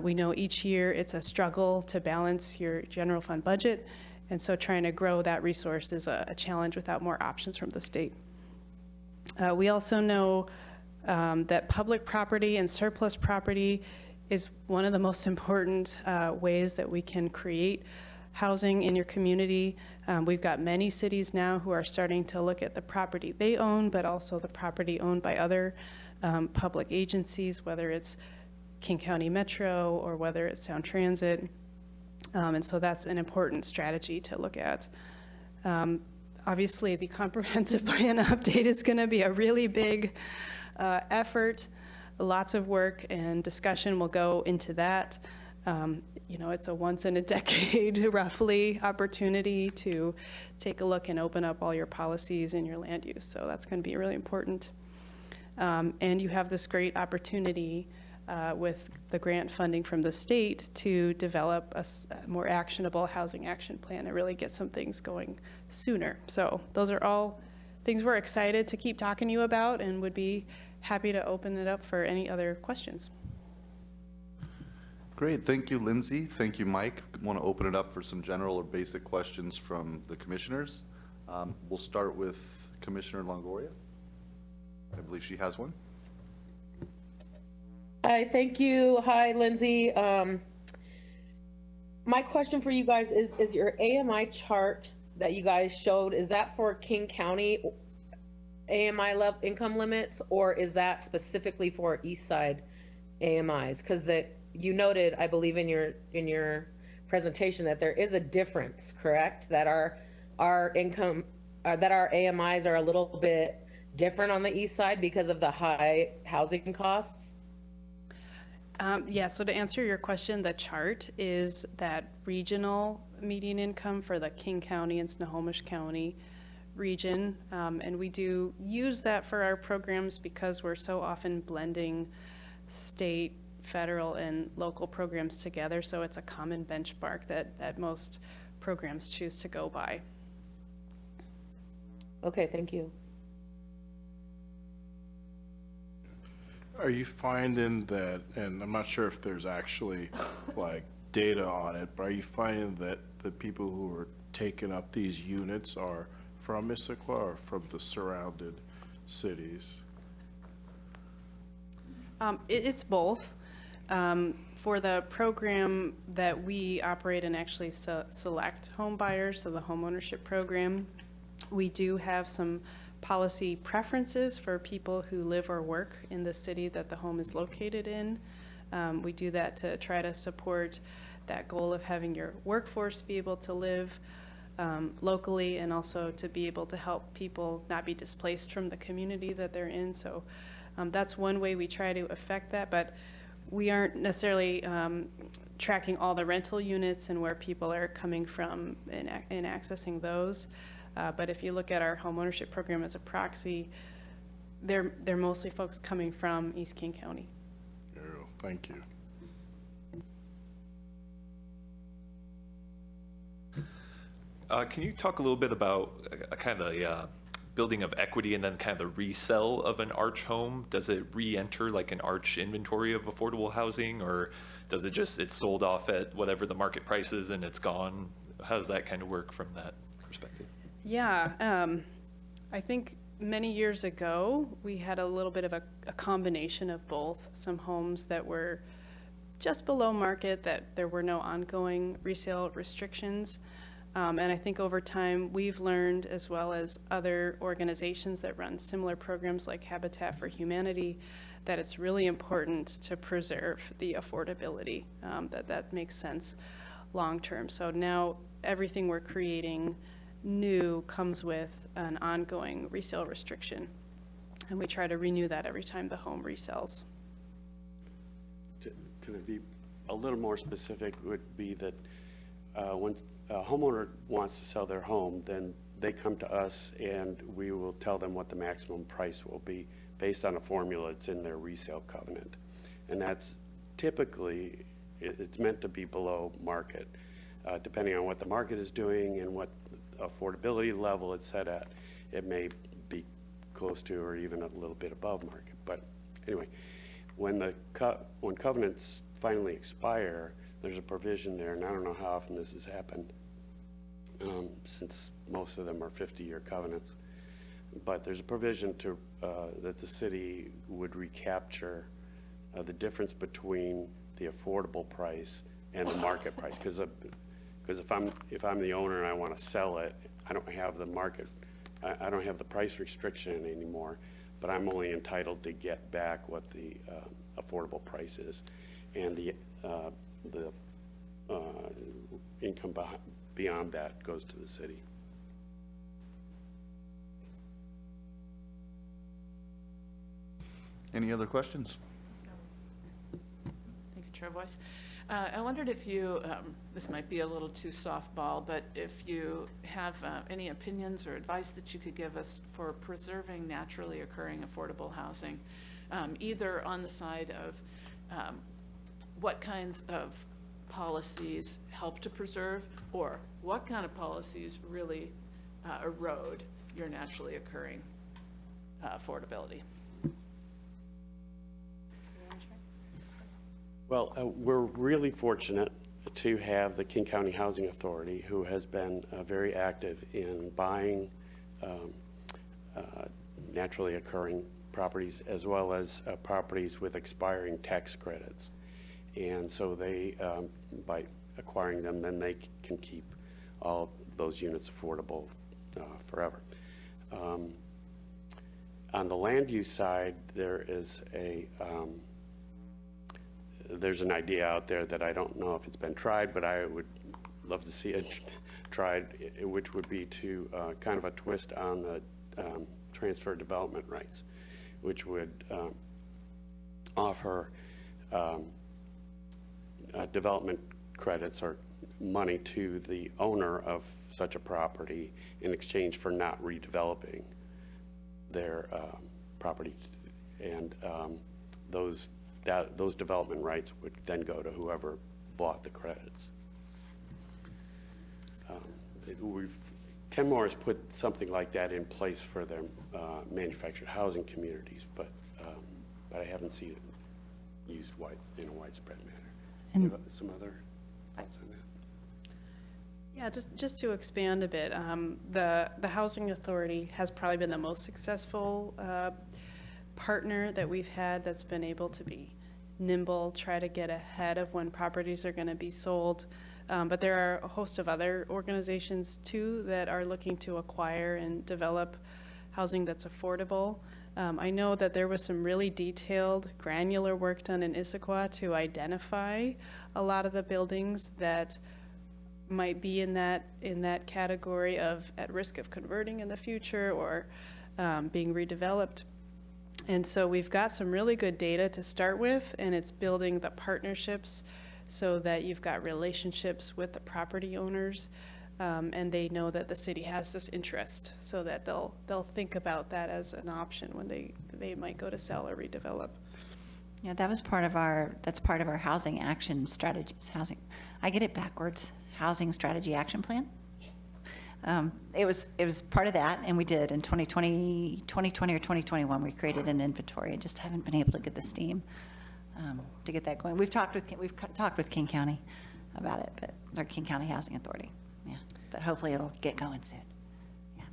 We know each year it's a struggle to balance your general fund budget, and so trying to grow that resource is a challenge without more options from the state. We also know that public property and surplus property is one of the most important ways that we can create housing in your community. We've got many cities now who are starting to look at the property they own, but also the property owned by other public agencies, whether it's King County Metro or whether it's Sound Transit. And so that's an important strategy to look at. Obviously, the comprehensive plan update is going to be a really big effort. Lots of work and discussion will go into that. You know, it's a once in a decade, roughly, opportunity to take a look and open up all your policies and your land use. So that's going to be really important. And you have this great opportunity with the grant funding from the state to develop a more actionable housing action plan and really get some things going sooner. So those are all things we're excited to keep talking to you about and would be happy to open it up for any other questions. Great, thank you, Lindsay. Thank you, Mike. Want to open it up for some general or basic questions from the commissioners. We'll start with Commissioner Longoria. I believe she has one. Hi, thank you. Hi, Lindsay. My question for you guys is your AMI chart that you guys showed, is that for King County AMI income limits, or is that specifically for East Side AMIs? Because you noted, I believe in your presentation, that there is a difference, correct? That our income, that our AMIs are a little bit different on the East Side because of the high housing costs? Yeah, so to answer your question, the chart is that regional median income for the King County and Snohomish County region. And we do use that for our programs because we're so often blending state, federal, and local programs together. So it's a common benchmark that most programs choose to go by. Okay, thank you. Are you finding that, and I'm not sure if there's actually like data on it, but are you finding that the people who are taking up these units are from Issaquah or from the surrounded cities? It's both. For the program that we operate and actually select home buyers, so the homeownership program, we do have some policy preferences for people who live or work in the city that the home is located in. We do that to try to support that goal of having your workforce be able to live locally, and also to be able to help people not be displaced from the community that they're in. So that's one way we try to affect that, but we aren't necessarily tracking all the rental units and where people are coming from and accessing those. But if you look at our homeownership program as a proxy, they're mostly folks coming from East King County. Thank you. Can you talk a little bit about kind of the building of equity and then kind of the resell of an Arch home? Does it re-enter like an Arch inventory of affordable housing, or does it just, it's sold off at whatever the market price is and it's gone? How does that kind of work from that perspective? Yeah, I think many years ago, we had a little bit of a combination of both. Some homes that were just below market, that there were no ongoing resale restrictions. And I think over time, we've learned, as well as other organizations that run similar programs like Habitat for Humanity, that it's really important to preserve the affordability, that makes sense long-term. So now everything we're creating new comes with an ongoing resale restriction. And we try to renew that every time the home resells. Can it be a little more specific? Would be that when a homeowner wants to sell their home, then they come to us and we will tell them what the maximum price will be based on a formula that's in their resale covenant. And that's typically, it's meant to be below market. Depending on what the market is doing and what affordability level it's set at, it may be close to or even a little bit above market. But anyway, when covenants finally expire, there's a provision there, and I don't know how often this has happened, since most of them are 50-year covenants, but there's a provision to that the city would recapture the difference between the affordable price and the market price, because Because if I'm the owner and I want to sell it, I don't have the market, I don't have the price restriction anymore, but I'm only entitled to get back what the affordable price is. And the income beyond that goes to the city. Any other questions? Thank you, Chair Voice. I wondered if you, this might be a little too softball, but if you have any opinions or advice that you could give us for preserving naturally occurring affordable housing, either on the side of what kinds of policies help to preserve, or what kind of policies really erode your naturally occurring affordability. Well, we're really fortunate to have the King County Housing Authority, who has been very active in buying naturally occurring properties, as well as properties with expiring tax credits. And so they, by acquiring them, then they can keep all those units affordable forever. On the land use side, there's an idea out there that I don't know if it's been tried, but I would love to see it tried, which would be to kind of a twist on the transfer development rights, which would offer development credits or money to the owner of such a property in exchange for not redeveloping their property, and those development rights would then go to whoever bought the credits. Kenmore has put something like that in place for their manufactured housing communities, but I haven't seen it used in a widespread manner. And- You have some other thoughts on that? Yeah, just to expand a bit, the Housing Authority has probably been the most successful partner that we've had that's been able to be nimble, try to get ahead of when properties are going to be sold. But there are a host of other organizations too that are looking to acquire and develop housing that's affordable. I know that there was some really detailed, granular work done in Issaquah to identify a lot of the buildings that might be in that category of at risk of converting in the future or being redeveloped. And so we've got some really good data to start with, and it's building the partnerships so that you've got relationships with the property owners, and they know that the city has this interest, so that they'll think about that as an option when they might go to sell or redevelop. Yeah, that's part of our housing action strategies. I get it backwards. Housing Strategy Action Plan. It was part of that, and we did in 2020 or 2021, we created an inventory and just haven't been able to get the steam to get that going. We've talked with King County about it, or King County Housing Authority. Yeah, but hopefully it'll get going soon. Yeah.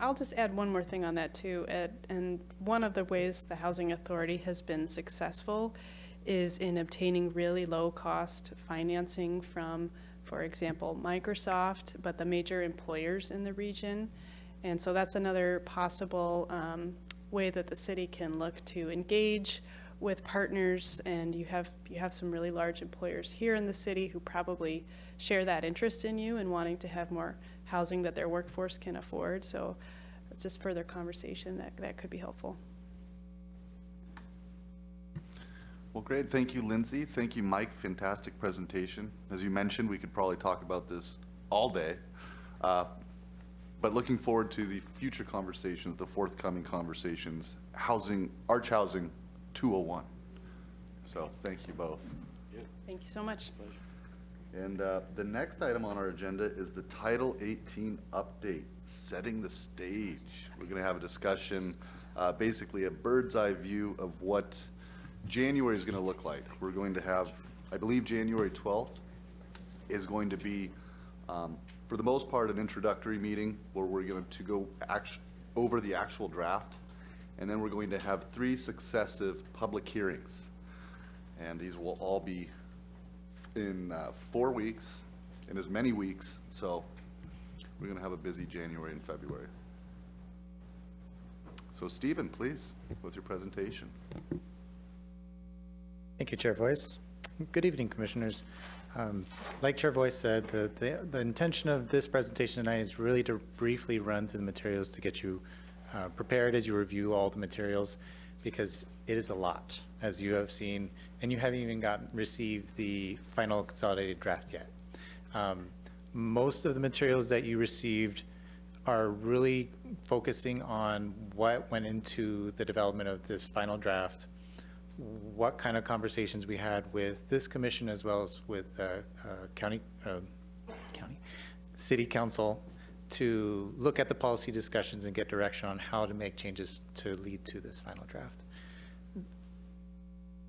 I'll just add one more thing on that too, Ed. And one of the ways the Housing Authority has been successful is in obtaining really low-cost financing from, for example, Microsoft, but the major employers in the region. And so that's another possible way that the city can look to engage with partners. And you have some really large employers here in the city who probably share that interest in you and wanting to have more housing that their workforce can afford. So it's just further conversation that could be helpful. Well, great. Thank you, Lindsay. Thank you, Mike. Fantastic presentation. As you mentioned, we could probably talk about this all day. But looking forward to the future conversations, the forthcoming conversations, Arch Housing 201. So thank you both. Thank you so much. And the next item on our agenda is the Title 18 update, setting the stage. We're going to have a discussion, basically a bird's eye view of what January is going to look like. We're going to have, I believe January 12th is going to be, for the most part, an introductory meeting where we're going to go over the actual draft. And then we're going to have 3 successive public hearings. And these will all be in 4 weeks, in as many weeks, so we're gonna have a busy January and February. So Stephen, please, with your presentation. Thank you, Chair Voice. Good evening, Commissioners. Like Chair Voice said, the intention of this presentation tonight is really to briefly run through the materials to get you prepared as you review all the materials, because it is a lot, as you have seen, and you haven't even received the final consolidated draft yet. Most of the materials that you received are really focusing on what went into the development of this final draft, what kind of conversations we had with this commission as well as with city council to look at the policy discussions and get direction on how to make changes to lead to this final draft.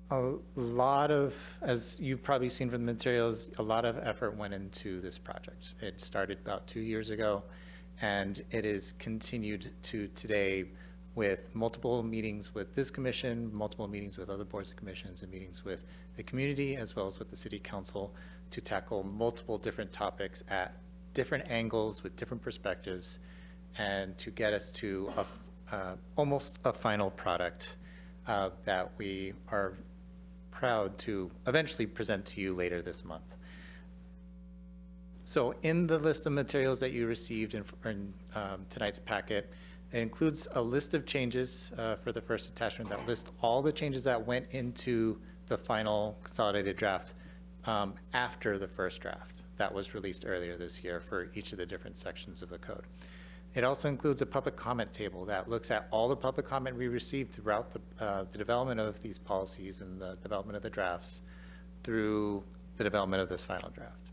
A lot of, as you've probably seen from the materials, a lot of effort went into this project. It started about 2 years ago, and it is continued to today with multiple meetings with this commission, multiple meetings with other boards and commissions, and meetings with the community as well as with the city council to tackle multiple different topics at different angles with different perspectives, and to get us to almost a final product that we are proud to eventually present to you later this month. So in the list of materials that you received in tonight's packet, it includes a list of changes for the first attachment that lists all the changes that went into the final consolidated draft after the first draft that was released earlier this year for each of the different sections of the code. It also includes a public comment table that looks at all the public comment we received throughout the development of these policies and the development of the drafts through the development of this final draft.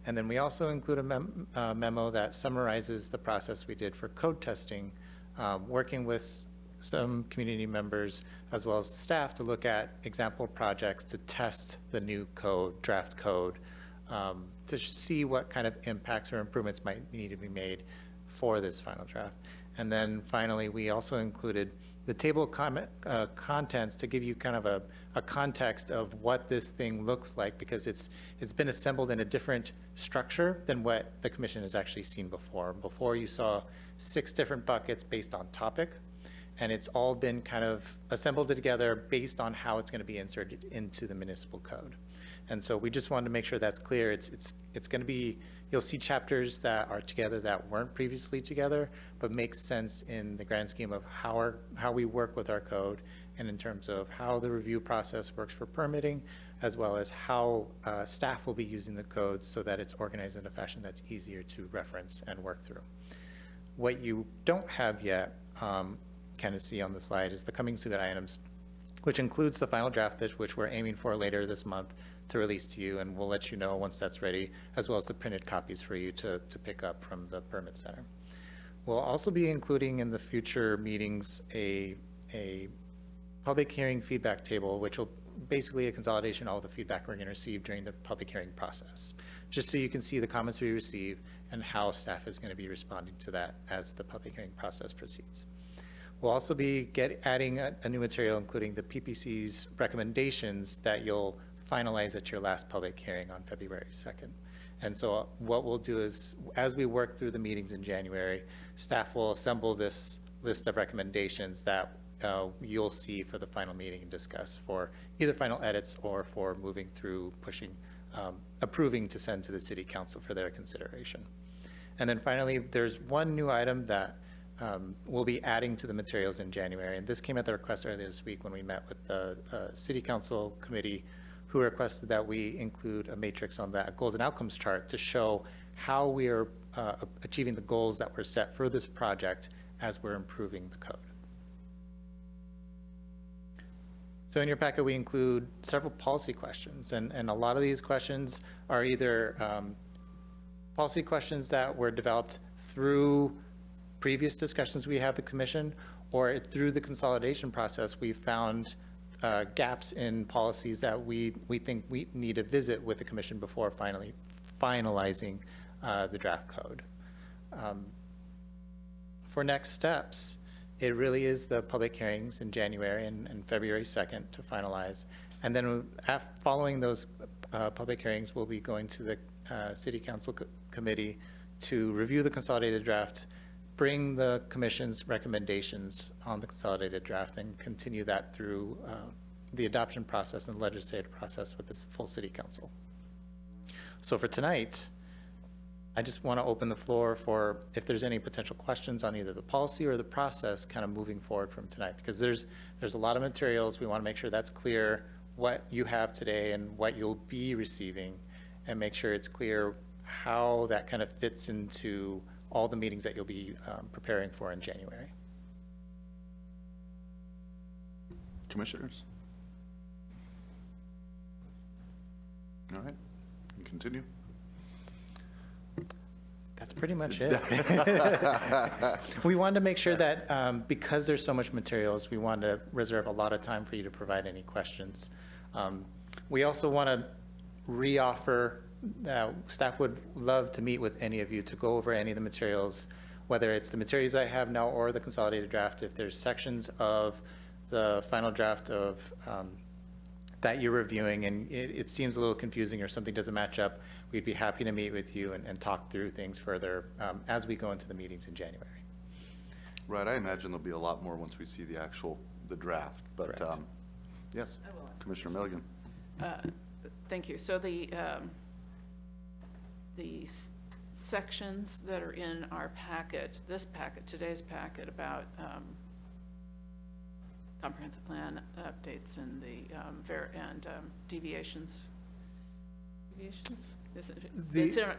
And then we also include a memo that summarizes the process we did for code testing, working with some community members as well as staff to look at example projects to test the new code, draft code, to see what kind of impacts or improvements might need to be made for this final draft. And then finally, we also included the table of contents to give you kind of a context of what this thing looks like, because it's been assembled in a different structure than what the commission has actually seen before. Before you saw 6 different buckets based on topic, and it's all been kind of assembled together based on how it's going to be inserted into the municipal code. And so we just wanted to make sure that's clear. It's going to be, you'll see chapters that are together that weren't previously together, but makes sense in the grand scheme of how we work with our code, and in terms of how the review process works for permitting, as well as how staff will be using the code so that it's organized in a fashion that's easier to reference and work through. What you don't have yet, kind of see on the slide, is the coming soon items, which includes the final draft, which we're aiming for later this month to release to you, and we'll let you know once that's ready, as well as the printed copies for you to pick up from the Permit Center. We'll also be including in the future meetings a public hearing feedback table, which will basically a consolidation of all the feedback we're going to receive during the public hearing process, just so you can see the comments we receive and how staff is going to be responding to that as the public hearing process proceeds. We'll also be adding a new material, including the PPC's recommendations that you'll finalize at your last public hearing on February 2nd. And so what we'll do is, as we work through the meetings in January, staff will assemble this list of recommendations that you'll see for the final meeting and discuss for either final edits or for moving through, approving to send to the city council for their consideration. And then finally, there's one new item that we'll be adding to the materials in January. And this came at the request earlier this week when we met with the city council committee, who requested that we include a matrix on that goals and outcomes chart to show how we are achieving the goals that were set for this project as we're improving the code. So in your packet, we include several policy questions, and a lot of these questions are either policy questions that were developed through previous discussions we had with the commission, or through the consolidation process, we found gaps in policies that we think we need to visit with the commission before finally finalizing the draft code. For next steps, it really is the public hearings in January and February 2nd to finalize. And then following those public hearings will be going to the City Council Committee to review the consolidated draft, bring the commission's recommendations on the consolidated draft, and continue that through the adoption process and legislative process with this full City Council. So for tonight, I just want to open the floor for if there's any potential questions on either the policy or the process kind of moving forward from tonight, because there's a lot of materials. We want to make sure that's clear what you have today and what you'll be receiving, and make sure it's clear how that kind of fits into all the meetings that you'll be preparing for in January. Commissioners? All right, you can continue. That's pretty much it. We wanted to make sure that because there's so much materials, we wanted to reserve a lot of time for you to provide any questions. We also want to re-offer, staff would love to meet with any of you to go over any of the materials, whether it's the materials I have now or the consolidated draft. If there's sections of the final draft of that you're reviewing and it seems a little confusing or something doesn't match up, we'd be happy to meet with you and talk through things further as we go into the meetings in January. Right, I imagine there'll be a lot more once we see the draft, but, Correct. yes, I will ask. Commissioner Milligan. Thank you. So the sections that are in our packet, this packet, today's packet about comprehensive plan updates and the deviations. Deviations?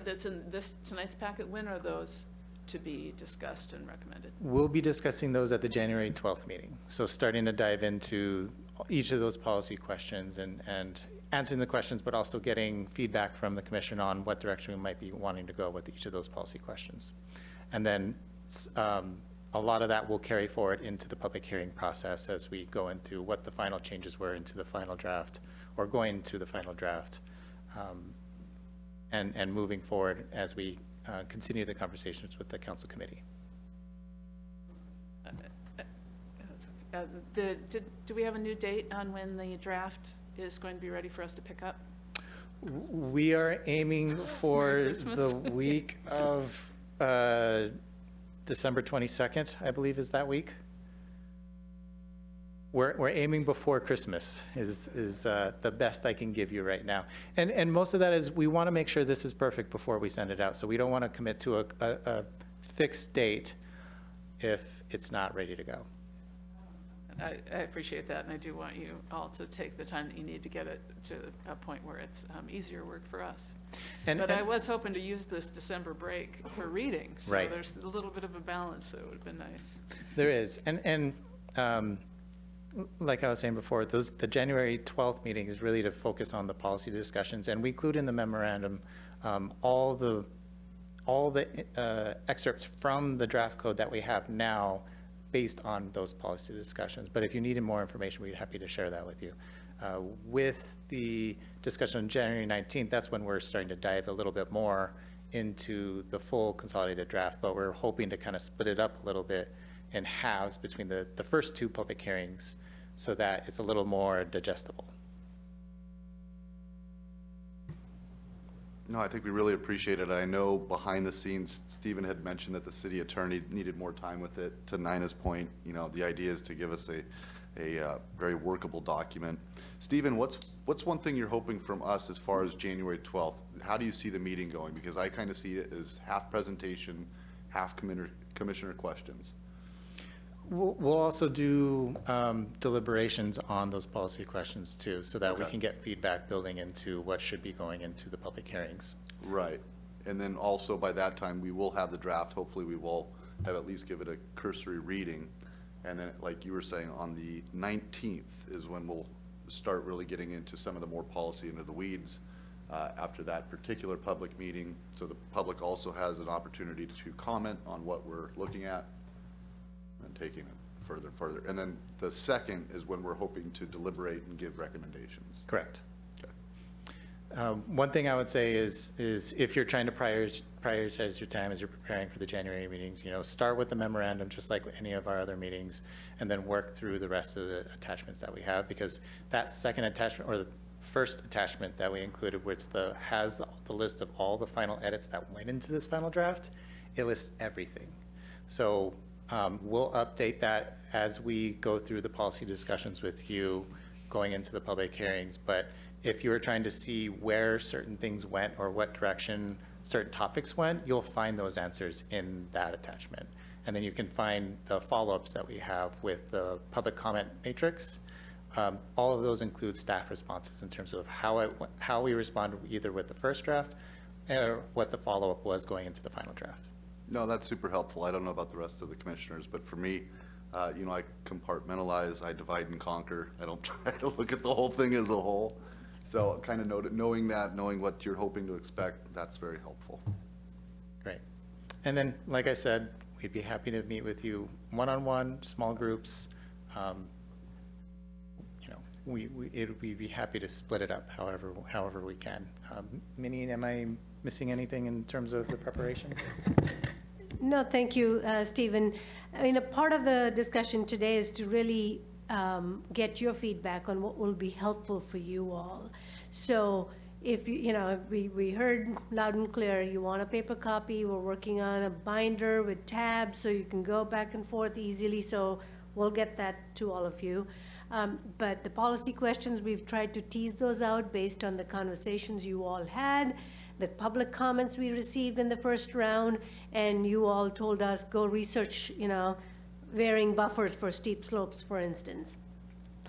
That's in this tonight's packet. When are those to be discussed and recommended? We'll be discussing those at the January 12th meeting. So starting to dive into each of those policy questions and answering the questions, but also getting feedback from the commission on what direction we might be wanting to go with each of those policy questions. And then a lot of that will carry forward into the public hearing process as we go into what the final changes were into the final draft, or going into the final draft, and moving forward as we continue the conversations with the council committee. Do we have a new date on when the draft is going to be ready for us to pick up? We are aiming for Christmas. the week of December 22nd, I believe is that week. We're aiming before Christmas is the best I can give you right now. And most of that is we want to make sure this is perfect before we send it out. So we don't want to commit to a fixed date if it's not ready to go. I appreciate that, and I do want you all to take the time that you need to get it to a point where it's easier work for us. But I was hoping to use this December break for reading, so Right. there's a little bit of a balance that would have been nice. There is, and like I was saying before, the January 12th meeting is really to focus on the policy discussions, and we include in the memorandum all the excerpts from the draft code that we have now based on those policy discussions. But if you needed more information, we'd be happy to share that with you. With the discussion on January 19th, that's when we're starting to dive a little bit more into the full consolidated draft, but we're hoping to kind of split it up a little bit in halves between the first two public hearings so that it's a little more digestible. No, I think we really appreciate it. I know behind the scenes, Stephen had mentioned that the city attorney needed more time with it. To Nina's point, the idea is to give us a very workable document. Stephen, what's one thing you're hoping from us as far as January 12th? How do you see the meeting going? Because I kind of see it as half presentation, half commissioner questions. We'll also do deliberations on those policy questions too, so that we Okay. can get feedback building into what should be going into the public hearings. Right. And then also by that time, we will have the draft. Hopefully, we will have at least give it a cursory reading. And then, like you were saying, on the 19th is when we'll start really getting into some of the more policy into the weeds after that particular public meeting. So the public also has an opportunity to comment on what we're looking at and taking it further and further. And then the second is when we're hoping to deliberate and give recommendations. Correct. Okay. One thing I would say is if you're trying to prioritize your time as you're preparing for the January meetings, start with the memorandum, just like any of our other meetings, and then work through the rest of the attachments that we have, because that second attachment, or first attachment that we included, which has the list of all the final edits that went into this final draft. It lists everything. So we'll update that as we go through the policy discussions with you going into the public hearings. But if you were trying to see where certain things went or what direction certain topics went, you'll find those answers in that attachment. And then you can find the follow-ups that we have with the public comment matrix. All of those include staff responses in terms of how we responded either with the first draft or what the follow-up was going into the final draft. No, that's super helpful. I don't know about the rest of the commissioners, but for me, you know, I compartmentalize, I divide and conquer. I don't try to look at the whole thing as a whole. So kind of knowing that, knowing what you're hoping to expect, that's very helpful. Great. And then, like I said, we'd be happy to meet with you one-on-one, small groups. You know, we'd be happy to split it up however we can. Minnie, am I missing anything in terms of the preparations? No, thank you, Stephen. I mean, a part of the discussion today is to really get your feedback on what will be helpful for you all. So if you know, we heard loud and clear, you want a paper copy, we're working on a binder with tabs so you can go back and forth easily, so we'll get that to all of you. But the policy questions, we've tried to tease those out based on the conversations you all had, the public comments we received in the first round, and you all told us, go research, you know, varying buffers for steep slopes, for instance.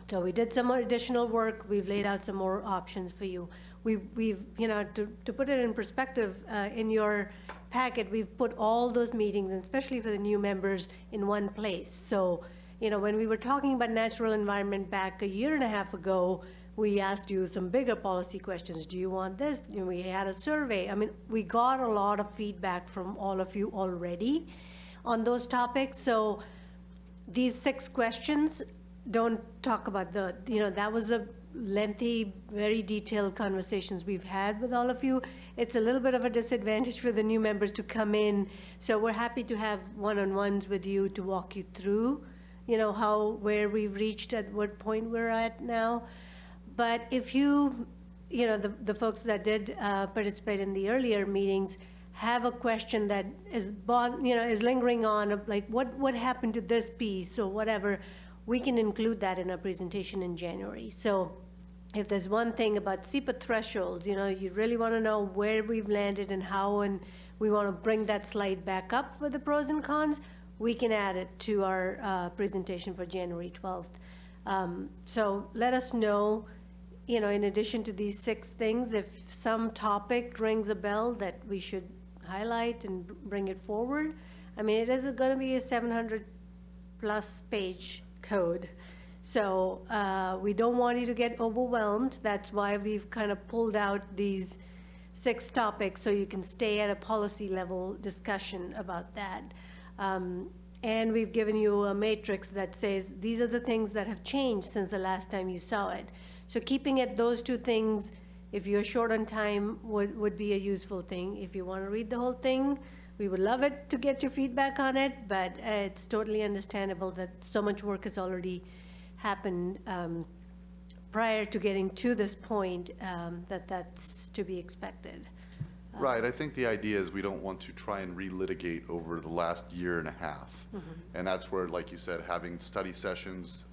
So we did some more additional work. We've laid out some more options for you. We've you know, to put it in perspective, in your packet, we've put all those meetings, and especially for the new members, in one place. So, you know, when we were talking about natural environment back a year and a half ago, we asked you some bigger policy questions. Do you want this? You know, we had a survey. I mean, we got a lot of feedback from all of you already on those topics. So these 6 questions don't talk about you know, that was a lengthy, very detailed conversations we've had with all of you. It's a little bit of a disadvantage for the new members to come in. So we're happy to have one-on-ones with you to walk you through, you know, where we've reached, at what point we're at now. But if you know, the folks that did participate in the earlier meetings have a question that is, you know, is lingering on, like what happened to this piece or whatever, we can include that in our presentation in January. So if there's one thing about SEPA thresholds, you know, you really want to know where we've landed and how, and we want to bring that slide back up for the pros and cons, we can add it to our presentation for January 12th. So let us know, you know, in addition to these 6 things, if some topic rings a bell that we should highlight and bring it forward. I mean, it is going to be a 700+ page code. So we don't want you to get overwhelmed. That's why we've kind of pulled out these 6 topics so you can stay at a policy level discussion about that. And we've given you a matrix that says these are the things that have changed since the last time you saw it. So keeping it those 2 things, if you're short on time, would be a useful thing. If you want to read the whole thing, we would love it to get your feedback on it, but it's totally understandable that so much work has already happened prior to getting to this point, that's to be expected. Right, I think the idea is we don't want to try and relitigate over the last year and a half. And that's where, like you said, having study sessions,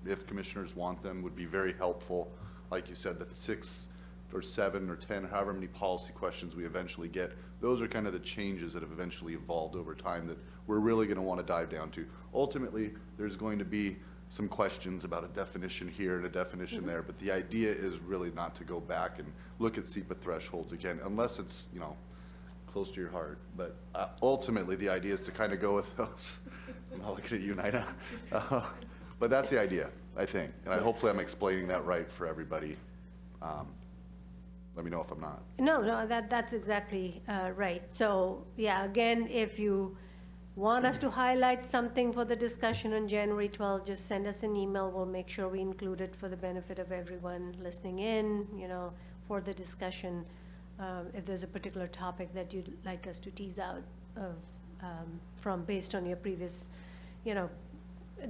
if commissioners want them, would be very helpful. Like you said, the 6 or 7 or 10, however many policy questions we eventually get, those are kind of the changes that have eventually evolved over time that we're really going to want to dive down to. Ultimately, there's going to be some questions about a definition here and a definition there, but the idea is really not to go back and look at SEPA thresholds again, unless it's, you know, close to your heart. But ultimately, the idea is to kind of go with those. I'm not looking at you, Nina. But that's the idea, I think. And hopefully I'm explaining that right for everybody. Let me know if I'm not. No, that's exactly right. So, yeah, again, if you want us to highlight something for the discussion on January 12th, just send us an email. We'll make sure we include it for the benefit of everyone listening in, you know, for the discussion. If there's a particular topic that you'd like us to tease out of, from based on your previous, you know,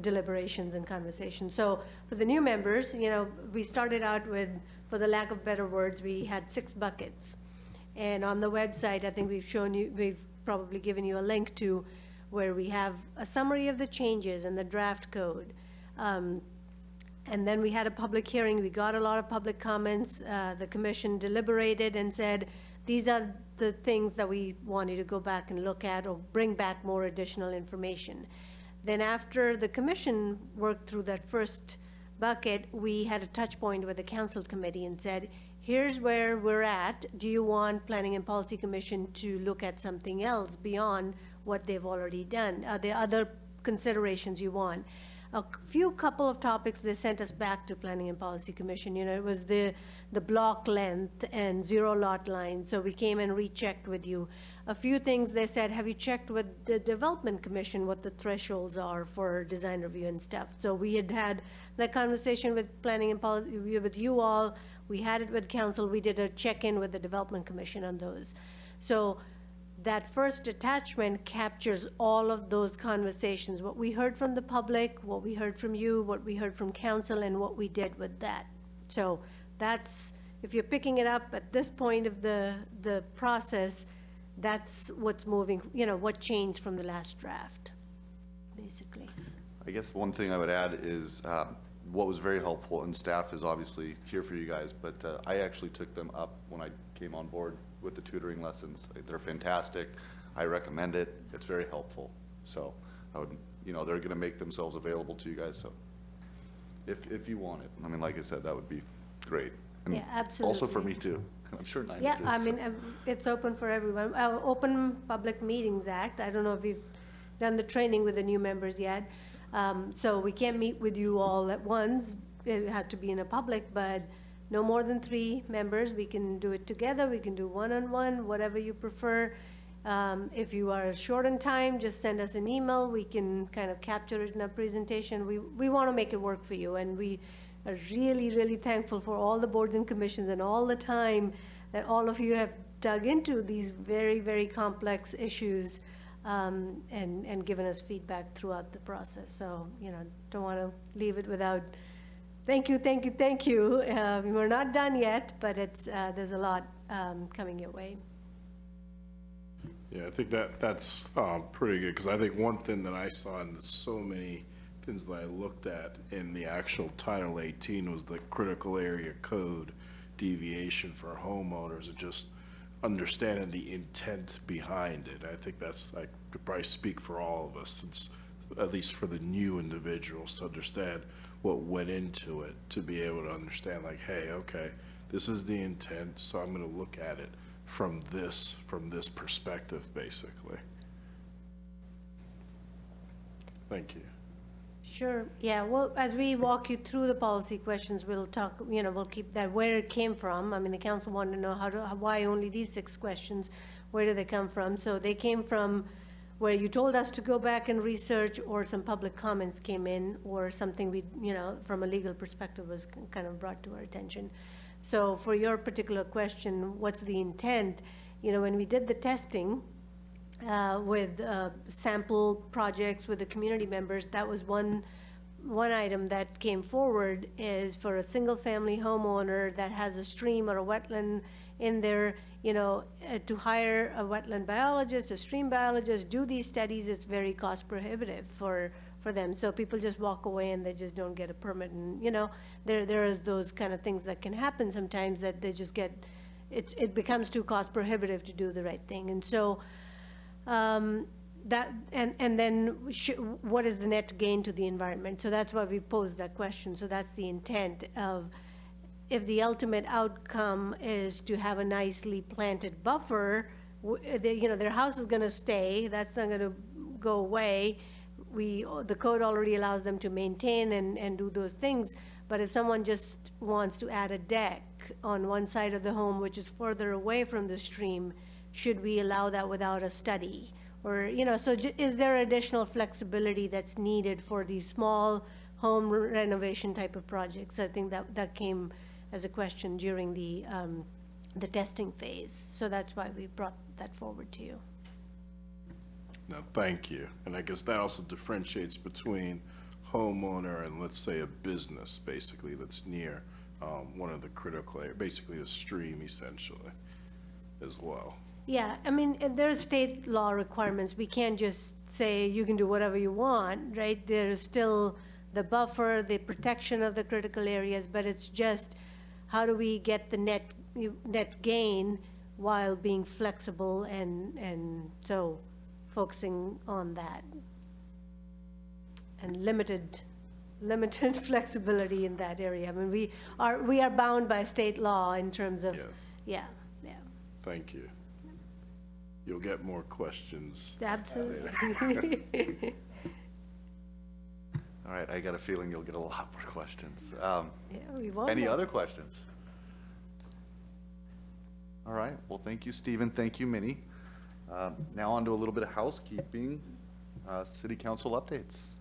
deliberations and conversations. So for the new members, you know, we started out with, for for the lack of better words, we had 6 buckets. And on the website, I think we've probably given you a link to where we have a summary of the changes and the draft code. And then we had a public hearing. We got a lot of public comments. The commission deliberated and said, these are the things that we want you to go back and look at or bring back more additional information. Then after the commission worked through that first bucket, we had a touch point with the council committee and said, here's where we're at. Do you want Planning and Policy Commission to look at something else beyond what they've already done? Are there other considerations you want? A couple of topics they sent us back to Planning and Policy Commission. You know, it was the block length and 0 lot line. So we came and rechecked with you. A few things they said, have you checked with the Development Commission what the thresholds are for design review and stuff? So we had that conversation with Planning and Policy, with you all. We had it with council. We did a check-in with the Development Commission on those. So that first attachment captures all of those conversations, what we heard from the public, what we heard from you, what we heard from council, and what we did with that. So that's, if you're picking it up at this point of the process, that's what's moving, you know, what changed from the last draft, basically. I guess one thing I would add is what was very helpful, and staff is obviously here for you guys, but I actually took them up when I came on board with the tutoring lessons. They're fantastic. I recommend it. It's very helpful. So I would, you know, they're going to make themselves available to you guys. So if you want it, I mean, like I said, that would be great. And Yeah, absolutely. also for me too. I'm sure Nina Yeah, too. I so. mean, it's open for everyone. Open Public Meetings Act, I don't know if you've done the training with the new members yet. So we can't meet with you all at once. It has to be in a public, but no more than 3 members. We can do it together. We can do one-on-one, whatever you prefer. If you are short on time, just send us an email. We can kind of capture it in a presentation. We want to make it work for you, and we are really, really thankful for all the boards and commissions and all the time that all of you have dug into these very, very complex issues, and given us feedback throughout the process. So, you know, don't want to leave it without thank you, thank you, thank you. We're not done yet, but it's there's a lot coming your way. Yeah, I think that's pretty good, because I think one thing that I saw in so many things that I looked at in the actual Title 18 was the critical area code deviation for homeowners, and just understanding the intent behind it. I think I could probably speak for all of us, it's, at least for the new individuals, to understand what went into it, to be able to understand, like, hey, okay, this is the intent, so I'm going to look at it from this perspective, basically. Thank you. Sure, yeah, well, as we walk you through the policy questions, we'll talk, you know, we'll keep that, where it came from. I mean, the council wanted to know why only these 6 questions, where did they come from? So they came from where you told us to go back and research, or some public comments came in, or something we, you know, from a legal perspective was kind of brought to our attention. So for your particular question, what's the intent? You know, when we did the testing, with sample projects with the community members, that was one item that came forward, is for a single-family homeowner that has a stream or a wetland in there, you know, to hire a wetland biologist, a stream biologist, do these studies, it's very cost prohibitive for them. So people just walk away and they just don't get a permit. And, you know, there is those kind of things that can happen sometimes, that they just get, it becomes too cost prohibitive to do the right thing. And so, that, and then what is the net gain to the environment? So that's why we posed that question. So that's the intent of, if the ultimate outcome is to have a nicely planted buffer, you know, their house is gonna stay, that's not gonna go away. The code already allows them to maintain and do those things, but if someone just wants to add a deck on one side of the home, which is further away from the stream, should we allow that without a study? Or, you know, so is there additional flexibility that's needed for these small home renovation type of projects? I think that came as a question during the testing phase. So that's why we brought that forward to you. No, thank you. And I guess that also differentiates between homeowner and, let's say, a business, basically, that's near one of the critical, basically a stream essentially as well. Yeah, I mean, there's state law requirements. We can't just say you can do whatever you want, right? There's still the buffer, the protection of the critical areas, but it's just how do we get the net gain while being flexible and so focusing on that. And limited flexibility in that area. I mean, we are bound by state law in terms of, Yes. yeah. Thank you. You'll get more questions. Absolutely. All right, I got a feeling you'll get a lot more questions. Yeah, we want Any that. other questions? All right, well, thank you, Stephen, thank you, Minnie. Now on to a little bit of housekeeping, city council updates.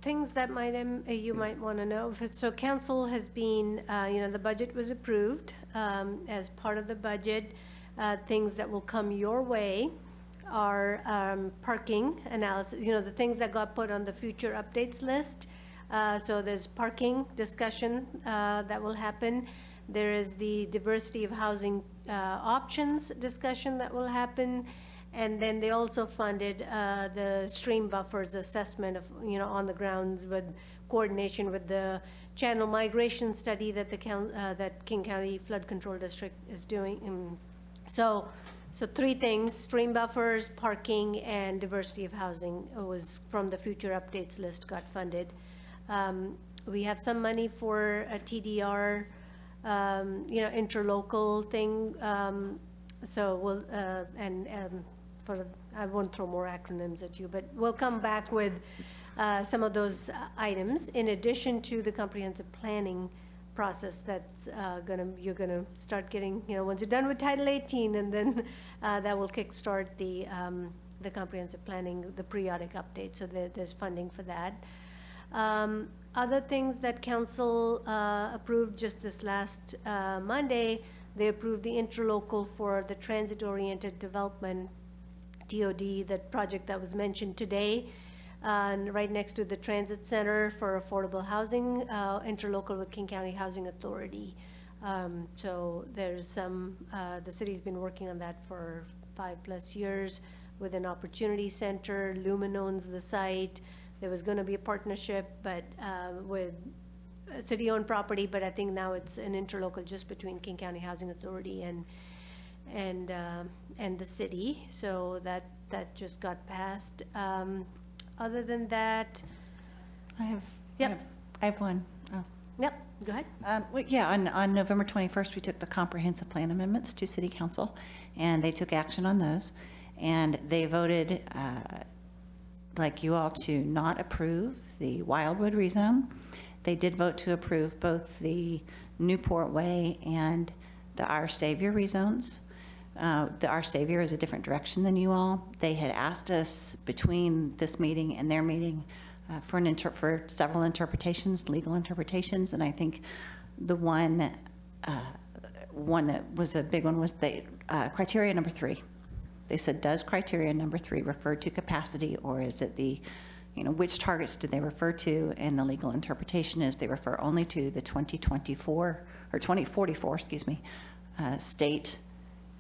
Things that you might want to know. So council has been, the budget was approved. As part of the budget, things that will come your way are parking analysis, the things that got put on the future updates list. So there's parking discussion that will happen. There is the diversity of housing options discussion that will happen. And then they also funded the stream buffers assessment of, on the grounds with coordination with the channel migration study that that King County Flood Control District is doing. So three things: stream buffers, parking, and diversity of housing was from the future updates list got funded. We have some money for a TDR, interlocal thing. So we'll I won't throw more acronyms at you, but we'll come back with some of those items in addition to the comprehensive planning process that's you're gonna start getting, once you're done with Title 18, and then that will kickstart the comprehensive planning, the periodic update. So there's funding for that. Other things that council approved just this last Monday, they approved the interlocal for the transit-oriented development, TOD, that project that was mentioned today, and right next to the Transit Center for Affordable Housing, interlocal with King County Housing Authority. So there's some, the city's been working on that for 5+ years with an opportunity center. Lumen owns the site. There was going to be a partnership, but with city-owned property, but I think now it's an interlocal just between King County Housing Authority and the city. So that just got passed. Other than that, I have one. Oh. Yep, go ahead. On November 21st, we took the comprehensive plan amendments to City Council, and they took action on those. And they voted, like you all, to not approve the Wildwood rezone. They did vote to approve both the Newport Way and the Our Savior rezones. The Our Savior is a different direction than you all. They had asked us between this meeting and their meeting for several interpretations, legal interpretations, and I think the one that was a big one was the criteria number 3. They said, does criteria number 3 refer to capacity, or is it which targets do they refer to? And the legal interpretation is they refer only to the 2024 or 2044, state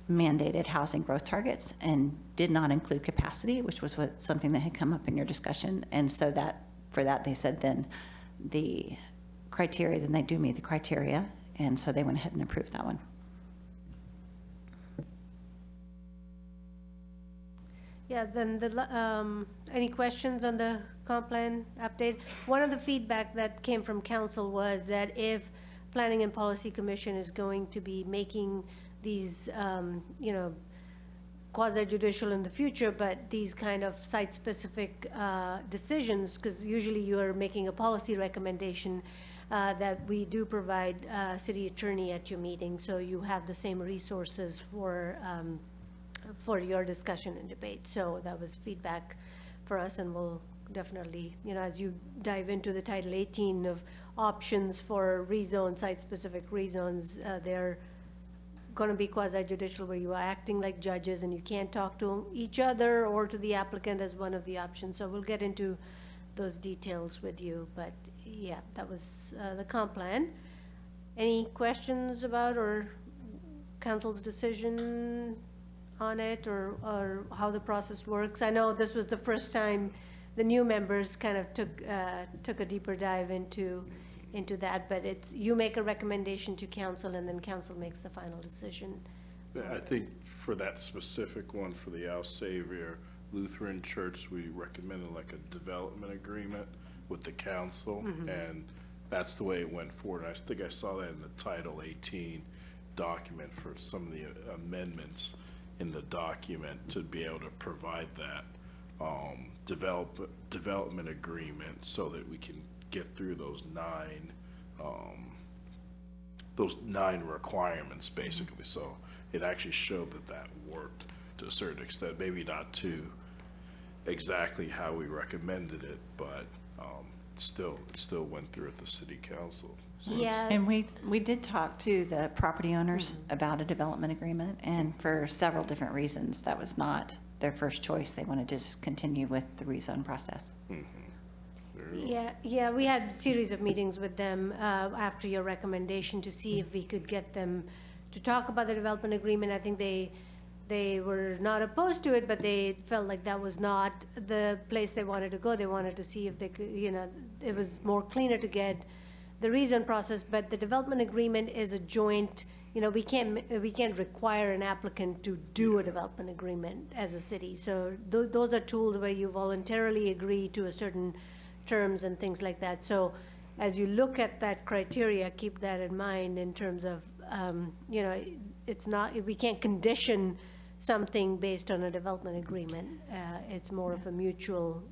mandated housing growth targets, and did not include capacity, which was something that had come up in your discussion. And so for that they said then the criteria, then they do meet the criteria, and so they went ahead and approved that one. Yeah, then any questions on the comp plan update? One of the feedback that came from council was that if Planning and Policy Commission is going to be making these, quasi-judicial in the future, but these kind of site-specific decisions, because usually you are making a policy recommendation, that we do provide city attorney at your meeting, so you have the same resources for your discussion and debate. So that was feedback for us, and we'll definitely, as you dive into the Title 18 of options for rezone, site-specific rezones, they're going to be quasi-judicial, where you are acting like judges and you can't talk to each other or to the applicant as one of the options. So we'll get into those details with you, but yeah, that was the comp plan. Any questions about or council's decision on it, or how the process works? I know this was the first time the new members kind of took a deeper dive into that, but it's, you make a recommendation to council and then council makes the final decision. I think for that specific one, for the Our Savior Lutheran Church, we recommended like a development agreement with the council, and that's the way it went forward. I think I saw that in the Title 18 document for some of the amendments in the document to be able to provide that development agreement so that we can get through those nine requirements, basically. So it actually showed that that worked to a certain extent, maybe not to exactly how we recommended it, but it still went through at the city council. So it's- Yeah, And we did talk to the property owners about a development agreement, and for several different reasons, that was not their first choice. They wanted to just continue with the rezone process. yeah, we had a series of meetings with them after your recommendation to see if we could get them to talk about the development agreement. I think they were not opposed to it, but they felt like that was not the place they wanted to go. They wanted to see if they could, it was more cleaner to get the rezone process, but the development agreement is a joint, we can't require an applicant to do a development agreement as a city. So those are tools where you voluntarily agree to a certain terms and things like that. So as you look at that criteria, keep that in mind in terms of, it's not, we can't condition something based on a development agreement. It's more of a mutually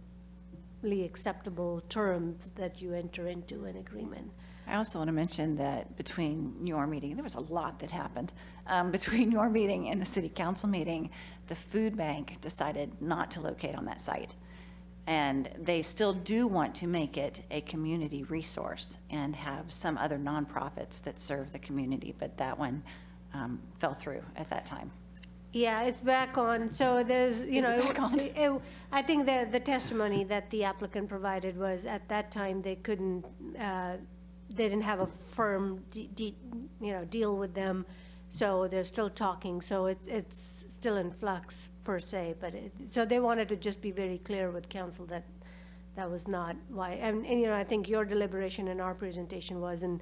acceptable terms that you enter into an agreement. I also want to mention that between your meeting, there was a lot that happened. Between your meeting and the city council meeting, the food bank decided not to locate on that site. And they still do want to make it a community resource and have some other nonprofits that serve the community, but that one fell through at that time. Yeah, it's back on, so there's, it back on? I think the testimony that the applicant provided was, at that time, they couldn't, they didn't have a firm, deal with them, so they're still talking, so it's still in flux, per se, but so they wanted to just be very clear with council that that was not why, and I think your deliberation and our presentation was, and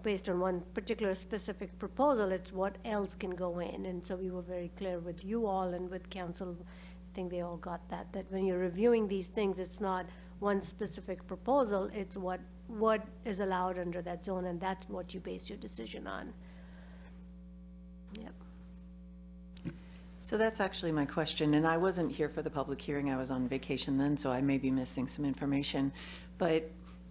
based on one particular specific proposal, it's what else can go in. And so we were very clear with you all and with council. I think they all got that when you're reviewing these things, it's not one specific proposal, it's what is allowed under that zone, and that's what you base your decision on. Yep. So that's actually my question, and I wasn't here for the public hearing. I was on vacation then, so I may be missing some information. But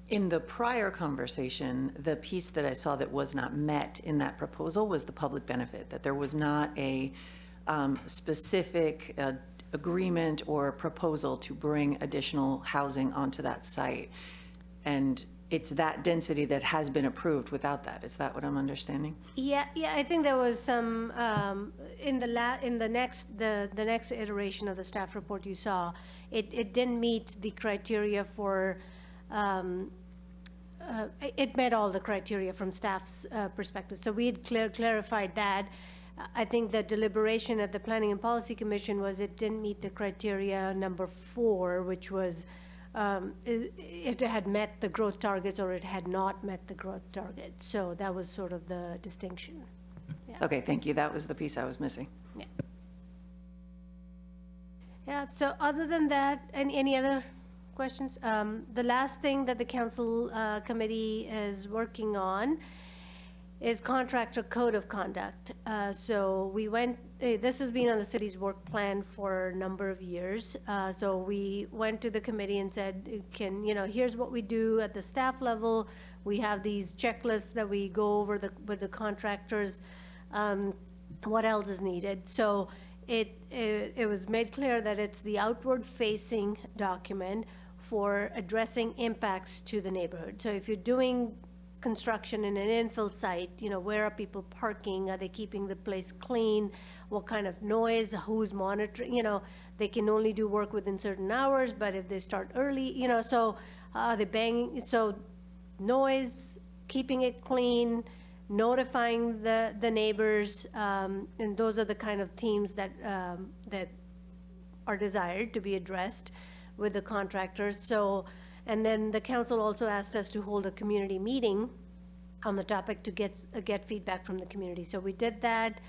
in the prior conversation, the piece that I saw that was not met in that proposal was the public benefit, that there was not a specific agreement or proposal to bring additional housing onto that site. And it's that density that has been approved without that. Is that what I'm understanding? Yeah, I think there was some, in the next iteration of the staff report you saw, it didn't meet the criteria for, it met all the criteria from staff's perspective. So we had clarified that. I think the deliberation at the Planning and Policy Commission was it didn't meet the criteria number 4, which was it had met the growth targets or it had not met the growth targets. So that was sort of the distinction. Yeah. Okay, thank you. That was the piece I was missing. Yeah. Yeah, so other than that, any other questions? The last thing that the council committee is working on is contractor code of conduct. So we went, this has been on the city's work plan for a number of years. So we went to the committee and said, here's what we do at the staff level. We have these checklists that we go over with the contractors. What else is needed? So it was made clear that it's the outward-facing document for addressing impacts to the neighborhood. So if you're doing construction in an infill site, where are people parking? Are they keeping the place clean? What kind of noise? Who's monitoring? They can only do work within certain hours, but if they start early, so are they banging? So noise, keeping it clean, notifying the neighbors, and those are the kind of themes that are desired to be addressed with the contractors. So, and then the council also asked us to hold a community meeting on the topic to get feedback from the community. So we did that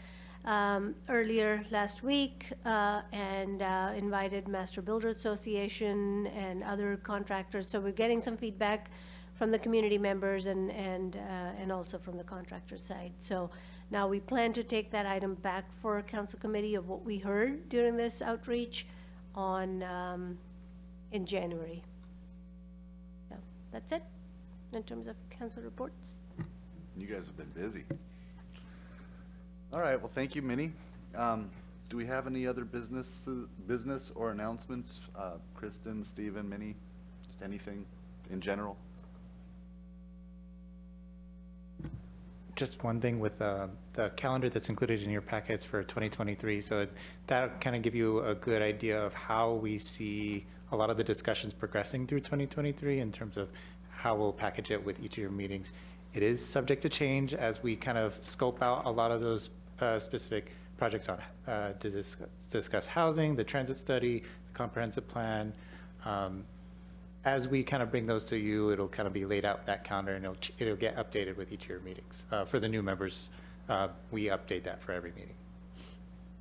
earlier last week, and invited Master Builder Association and other contractors. So we're getting some feedback from the community members and also from the contractor side. So now we plan to take that item back for a council committee of what we heard during this outreach in January. So that's it in terms of council reports. You guys have been busy. All right, well, thank you, Minnie. Do we have any other business or announcements? Kristen, Stephen, Minnie, just anything in general? Just one thing with the calendar that's included in your packets for 2023. So that'll kind of give you a good idea of how we see a lot of the discussions progressing through 2023 in terms of how we'll package it with each of your meetings. It is subject to change as we kind of scope out a lot of those specific projects on to discuss housing, the transit study, the comprehensive plan. As we kind of bring those to you, it'll kind of be laid out that calendar, and it'll get updated with each of your meetings. For the new members, we update that for every meeting.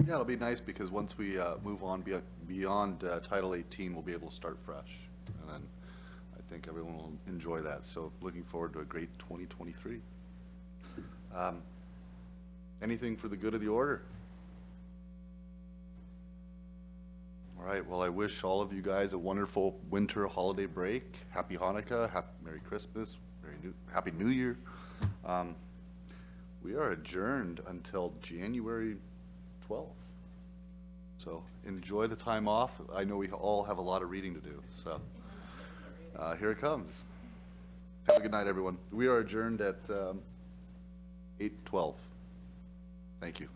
Yeah, it'll be nice because once we move on beyond Title 18, we'll be able to start fresh. And then I think everyone will enjoy that. So looking forward to a great 2023. Anything for the good of the order? All right, well, I wish all of you guys a wonderful winter holiday break. Happy Hanukkah, Merry Christmas, Happy New Year. We are adjourned until January 12th. So enjoy the time off. I know we all have a lot of reading to do, so here it comes. Have a good night, everyone. We are adjourned at 8:12. Thank you.